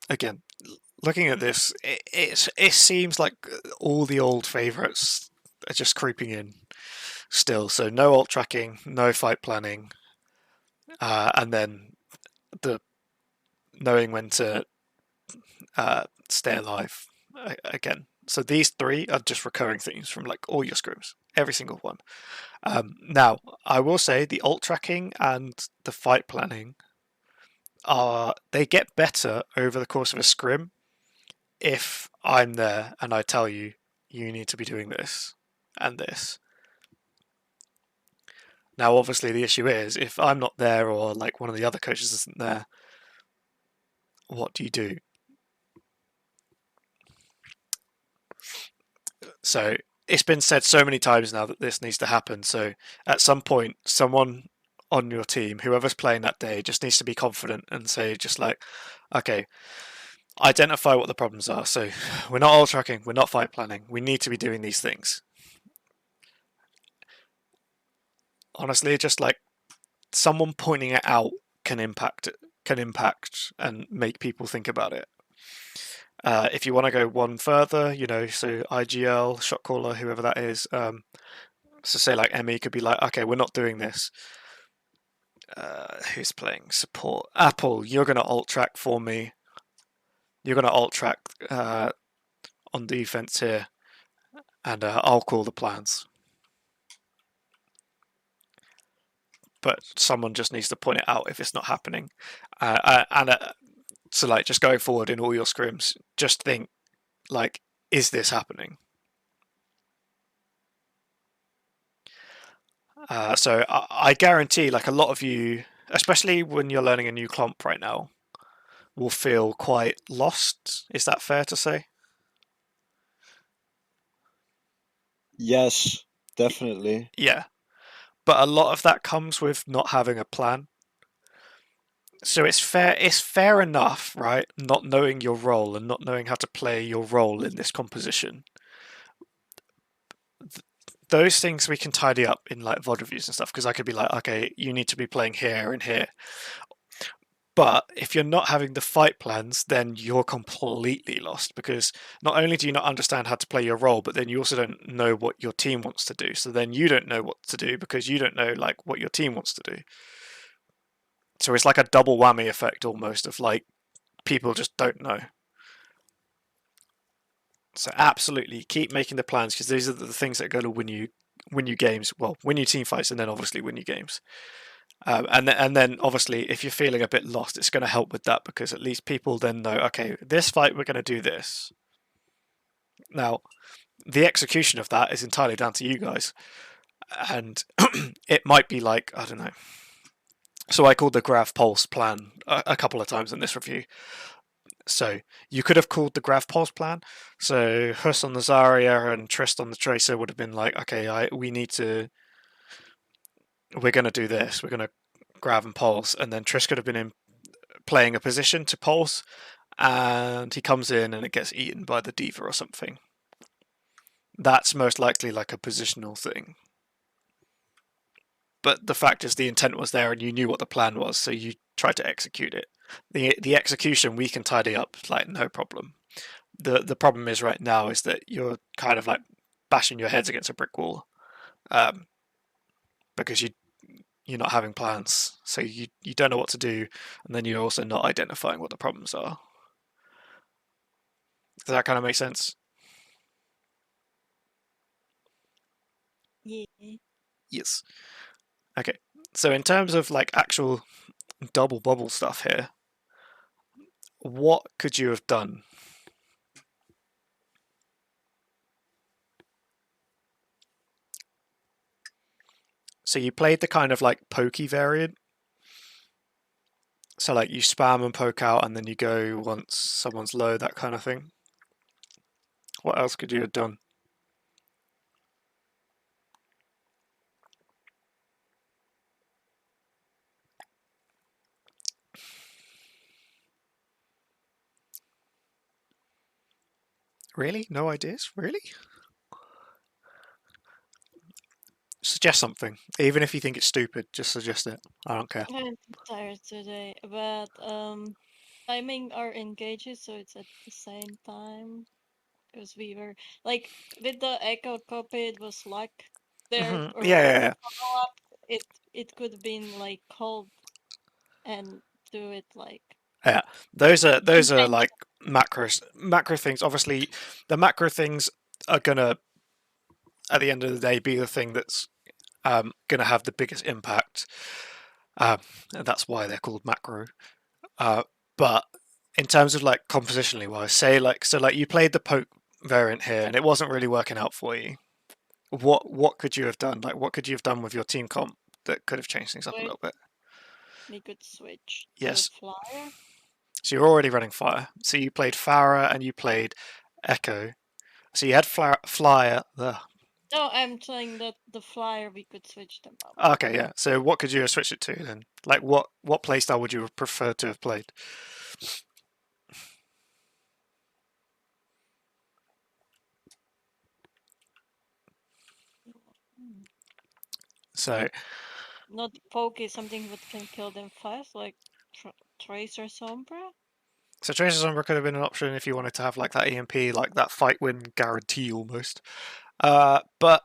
again, looking at this, it seems like all the old favourites are just creeping in still. So no ult tracking, no fight planning, and then the knowing when to stay alive again. So these three are just recurring themes from like all your scrims, every single one. Now, I will say the ult tracking and the fight planning they get better over the course of a scrim if I'm there and I tell you, you need to be doing this and this. Now, obviously, the issue is if I'm not there or like one of the other coaches isn't there, what do you do? So it's been said so many times now that this needs to happen. So at some point, someone on your team, whoever's playing that day, just needs to be confident and say, just like, okay, identify what the problems are. So we're not ult tracking, we're not fight planning. We need to be doing these things. Honestly, just like someone pointing it out can impact and make people think about it. If you want to go one further, so IGL, shot caller, whoever that is, so say like Emmy could be like, okay, we're not doing this. Who's playing support? Apple, you're going to ult track for me. You're going to ult track on defense here, and I'll call the plans. But someone just needs to point it out if it's not happening. So like just going forward in all your scrims, just think like, is this happening? So I guarantee like a lot of you, especially when you're learning a new clump right now, will feel quite lost. Is that fair to say? Yes, definitely. Yeah. But a lot of that comes with not having a plan. So it's fair enough, right? Not knowing your role and not knowing how to play your role in this composition. Those things we can tidy up in like VOD reviews and stuff, because I could be like, okay, you need to be playing here and here. But if you're not having the fight plans, then you're completely lost, because not only do you not understand how to play your role, but then you also don't know what your team wants to do. So then you don't know what to do because you don't know like what your team wants to do. So it's like a double whammy effect almost of like people just don't know. So absolutely keep making the plans, because these are the things that are going to win you games. Well, win you team fights and then obviously win you games. And then obviously if you're feeling a bit lost, it's going to help with that, because at least people then know, okay, this fight we're going to do this. Now, the execution of that is entirely down to you guys, and it might be like, I don't know. So I called the Grav Pulse plan a couple of times in this review. So you could have called the Grav Pulse plan. So Hus on the Zarya and Trist on the Tracer would have been like, okay, we're going to do this. We're going to Grav and Pulse, and then Trist could have been playing a position to Pulse, and he comes in and it gets eaten by the D.Va or something. That's most likely like a positional thing. But the fact is the intent was there and you knew what the plan was, so you tried to execute it. The execution we can tidy up, like no problem. The problem is right now is that you're kind of like bashing your heads against a brick wall, because you're not having plans, so you don't know what to do, and then you're also not identifying what the problems are. Does that kind of make sense? Yeah. Yes. Okay. So in terms of like actual double bubble stuff here, what could you have done? So you played the kind of like pokey variant. So like you spam and poke out and then you go once someone's low, that kind of thing. What else could you have done? Really? No ideas? Really? Suggest something. Even if you think it's stupid, just suggest it. I don't care. I'm tired today, but timing our engages so it's at the same time, because we were like with the echo copy, it was luck there, or Yeah. follow up. It could have been like called and do it like Yeah. Those are intention. like macro things. Obviously, the macro things are gonna, at the end of the day, be the thing that's gonna have the biggest impact. And that's why they're called macro. But in terms of like compositionally wise, say like you played the poke variant here and it wasn't really working out for you. What could you have done? Like what could you have done with your team comp that could have changed things up a little bit? We could switch Yes. to flyer. So you're already running fire. So you played Farah and you played Echo. So you had flyer. No, I'm saying that the flyer we could switch them up. Okay, yeah. So what could you have switched it to then? Like what playstyle would you have preferred to have played? So Not poke is something that can kill them fast, like Tracer Sombra. So Tracer Sombra could have been an option if you wanted to have like that EMP, like that fight win guarantee almost. But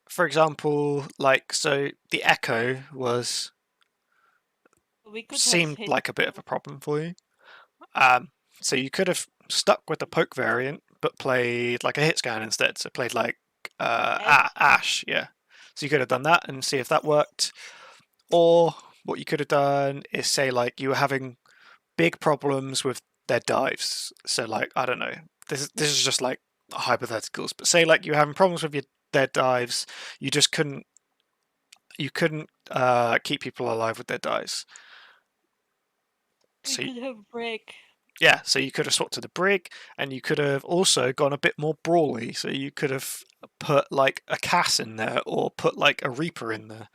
for example, like so the Echo We could have seemed hit like a bit of a problem for you. So you could have stuck with the poke variant, but played like a hit scan instead. So played like Ash, yeah. So you could have done that and see if that worked. Or what you could have done is say like you were having big problems with their dives. So like I don't know. This is just like hypotheticals, but say like you're having problems with their dives, you just couldn't keep people alive with their dives. We So could have break. Yeah, so you could have swapped to the Brig, and you could have also gone a bit more brawly. So you could have put like a Cass in there, or put like a Reaper in there.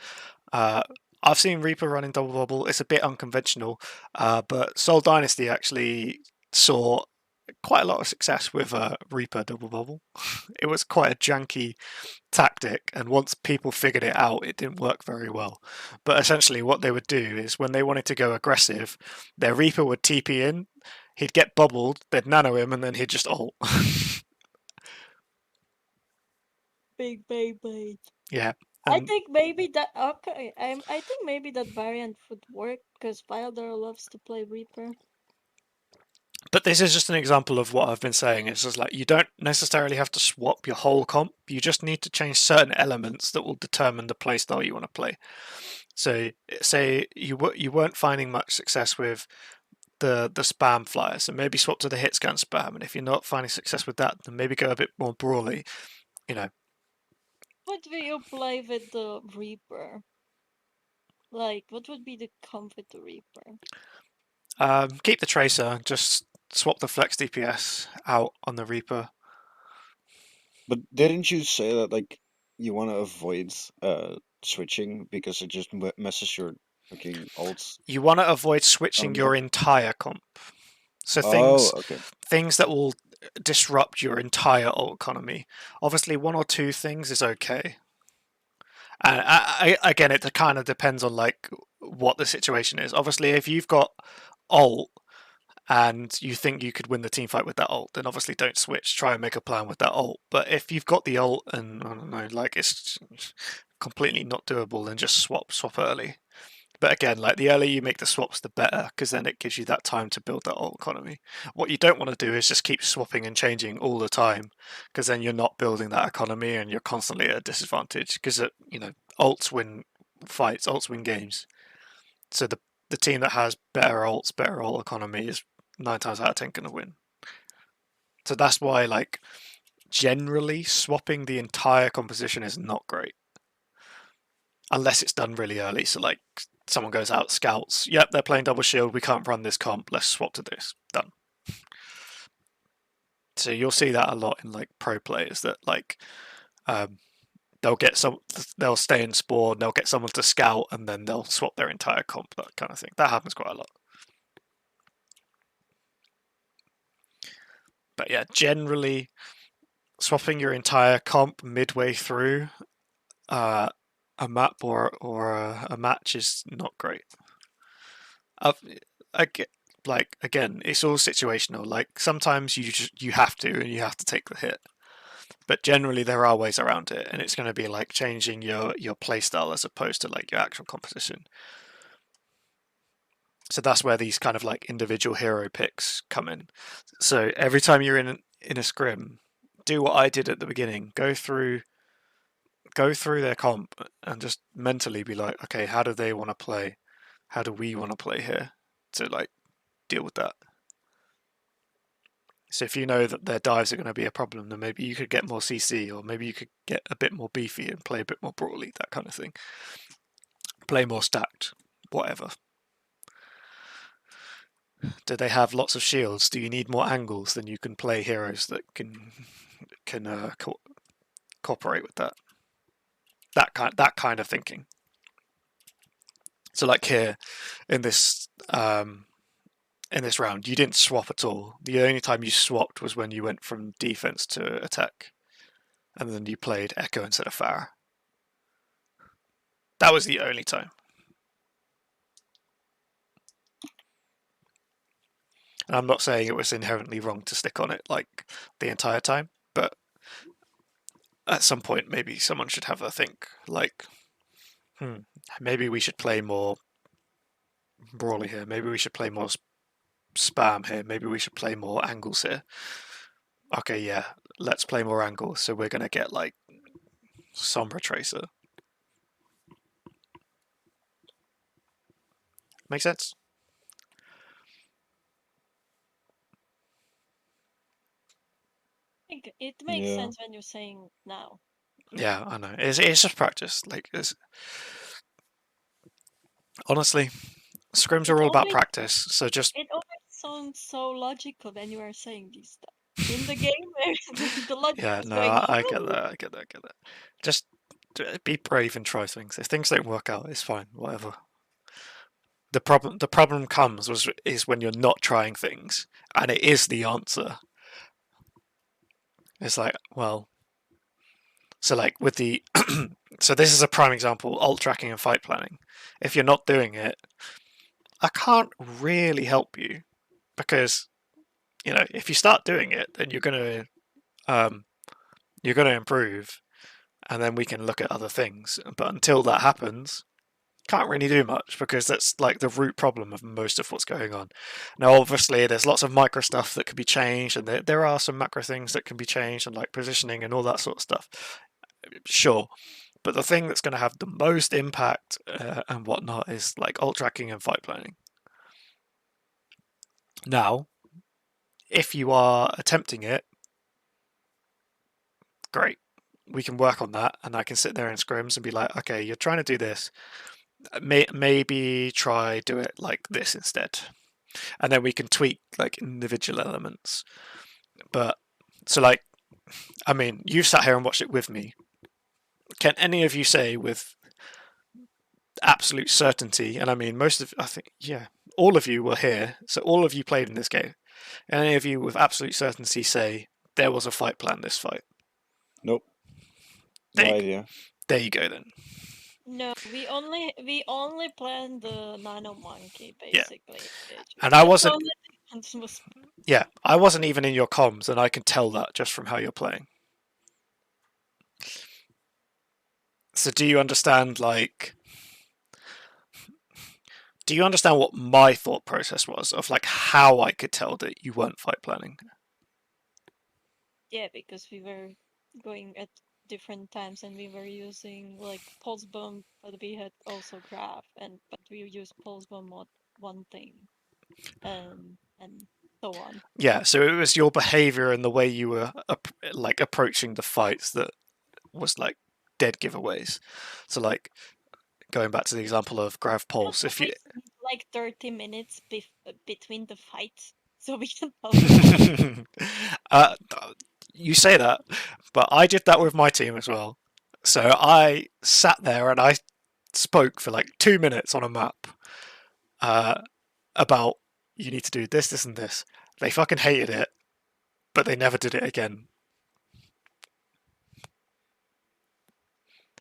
I've seen Reaper running double bubble. It's a bit unconventional, but Soul Dynasty actually saw quite a lot of success with Reaper double bubble. It was quite a janky tactic, and once people figured it out, it didn't work very well. But essentially, what they would do is when they wanted to go aggressive, their Reaper would TP in, he'd get bubbled, they'd nano him, and then he'd just ult. Big baby. Yeah. I And think maybe that okay. I think maybe that variant would work because Wilder loves to play Reaper. But this is just an example of what I've been saying. It's just like you don't necessarily have to swap your whole comp. You just need to change certain elements that will determine the playstyle you want to play. So, say you weren't finding much success with the spam flyer, so maybe swap to the hit scan spam. And if you're not finding success with that, then maybe go a bit more brawly. You know, What will you play with the Reaper? Like, what would be the comp with the Reaper? keep the tracer. Just swap the flex DPS out on the Reaper. But didn't you say that like you want to avoid switching because it just messes your fucking ults? You want to avoid switching your entire comp. So Okay. things that will disrupt your entire ult economy. Obviously, one or two things is okay. And again, it kind of depends on like what the situation is. Obviously, if you've got ult and you think you could win the team fight with that ult, then obviously don't switch. Try and make a plan with that ult. But if you've got the ult and I don't know, like it's completely not doable, then just swap early. But again, like the earlier you make the swaps, the better, because then it gives you that time to build that ult economy. What you don't want to do is just keep swapping and changing all the time, because then you're not building that economy and you're constantly at a disadvantage. Because ults win fights, ults win games. So the team that has better ult economy is 9 times out of 10 going to win. So that's why, like, generally swapping the entire composition is not great, unless it's done really early. So like someone goes out, scouts, yep, they're playing double shield, we can't run this comp, let's swap to this, done. So you'll see that a lot in like pro players that like they'll stay in spawn, they'll get someone to scout, and then they'll swap their entire comp, that kind of thing. That happens quite a lot. But yeah, generally swapping your entire comp midway through a map or a match is not great. Again, it's all situational. Like sometimes you have to and you have to take the hit, but generally there are ways around it, and it's going to be like changing your playstyle as opposed to like your actual composition. So that's where these kind of like individual hero picks come in. So every time you're in a scrim, do what I did at the beginning. Go through their comp and just mentally be like, okay, how do they want to play? How do we want to play here? To like deal with that. So if you know that their dives are going to be a problem, then maybe you could get more CC, or maybe you could get a bit more beefy and play a bit more brawly, that kind of thing. Play more stacked, whatever. Do they have lots of shields? Do you need more angles? Then you can play heroes that can cooperate with that. That kind of thinking. So like here in this round, you didn't swap at all. The only time you swapped was when you went from defense to attack, and then you played Echo instead of Pharah. That was the only time. And I'm not saying it was inherently wrong to stick on it like the entire time, but at some point maybe someone should have a think like, maybe we should play more brawly here. Maybe we should play more spam here. Maybe we should play more angles here. Okay, yeah, let's play more angles. So we're gonna get like Sombra Tracer. Make sense? I think it makes Yeah. sense when you're saying now. Yeah, I know. It's just practice. Like, honestly, scrims It are all about always practice. So just it always sound so logical when you are saying these stuff. In the game, the logic Yeah, is no, going. I get that. I get that. I get that. Just be brave and try things. If things don't work out, it's fine. Whatever. The problem is when you're not trying things and it is the answer. It's like, well, so like with the so this is a prime example, alt tracking and fight planning. If you're not doing it, I can't really help you because if you start doing it, then you're gonna improve, and then we can look at other things. But until that happens, can't really do much because that's like the root problem of most of what's going on. Now, obviously, there's lots of micro stuff that can be changed, and there are some macro things that can be changed, and like positioning and all that sort of stuff. Sure, but the thing that's going to have the most impact and whatnot is like alt tracking and fight planning. Now, if you are attempting it, great. We can work on that, and I can sit there in scrims and be like, okay, you're trying to do this. Maybe try do it like this instead, and then we can tweak like individual elements. But so like, I mean, you've sat here and watched it with me. Can any of you say with absolute certainty, and I mean all of you were here, so all of you played in this game, and any of you with absolute certainty say there was a fight plan this fight? Nope. No There, idea. there you go then. No, we only planned the Nano Monkey Yeah. basically. And I wasn't. Was... Yeah, I wasn't even in your comms, and I can tell that just from how you're playing. So do you understand, like... Do you understand what my thought process was of, like, how I could tell that you weren't fight planning? Yeah, because we were going at different times and we were using, like, pulse bomb, but we had also graph, but we used pulse bomb mod one thing, and so on. Yeah, so it was your behavior and the way you were, like, approaching the fights that was, like, dead giveaways. So, like, going back to the example of Grav Pulse, if you... Like 30 minutes between the fights, so we can you say that, but I did that with my team as well. So I sat there and I spoke for like 2 minutes on a map about you need to do this, this, and this. They fucking hated it, but they never did it again.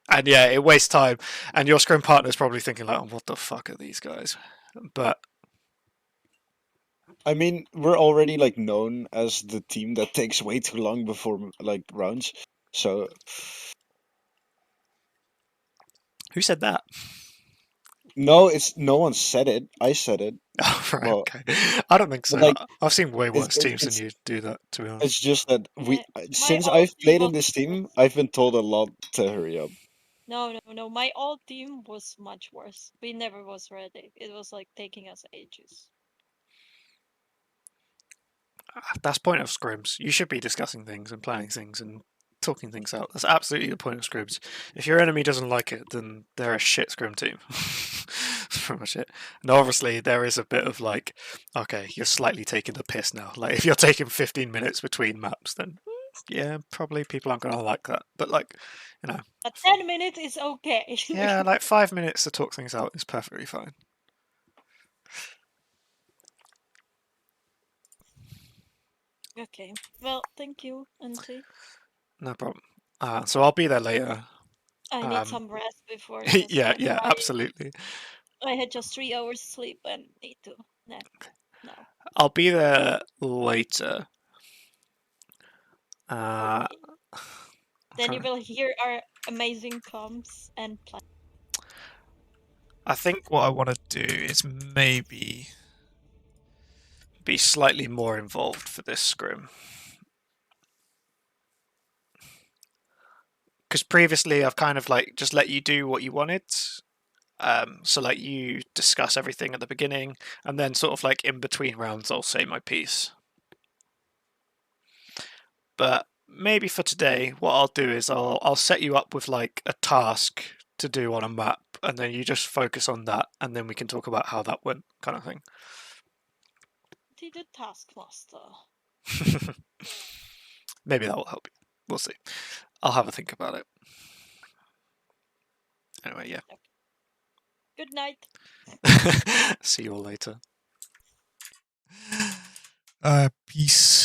And yeah, it wastes time. And your scrim partner's probably thinking like, oh, what the fuck are these guys? But I mean, we're already like known as the team that takes way too long before like rounds. So who said that? no, no one said it. I said it. Oh, right, Well, okay. I don't think so. like, I've seen way worse it's- teams than you do that, to be honest. it's just that since old I've played team in this team, I've been told a lot to hurry up. No. My old team was much worse. We never was ready. It was like taking us ages. That's the point of scrims. You should be discussing things and planning things and talking things out. That's absolutely the point of scrims. If your enemy doesn't like it, then they're a shit scrim team. That's pretty much it. And obviously, there is a bit of like, okay, you're slightly taking the piss now. Like, if you're taking 15 minutes between maps, then yeah, probably people aren't going to like that. But like, you know. But 10 minutes is okay. Yeah, like 5 minutes to talk things out is perfectly fine. Okay. Well, thank you, Auntie. No problem. So I'll be there later. I need some rest before. yeah, absolutely. I had just 3 hours sleep and need to nap now. I'll be there later. Then you will hear our amazing comms and plans. I think what I want to do is maybe be slightly more involved for this scrim. Because previously I've kind of like just let you do what you wanted. So like you discuss everything at the beginning, and then sort of like in between rounds I'll say my piece. But maybe for today, what I'll do is I'll set you up with like a task to do on a map, and then you just focus on that, and then we can talk about how that went, kind of thing. he the taskmaster? Maybe that will help you. We'll see. I'll have a think about it. Anyway, yeah. Good night. See you all later. Peace.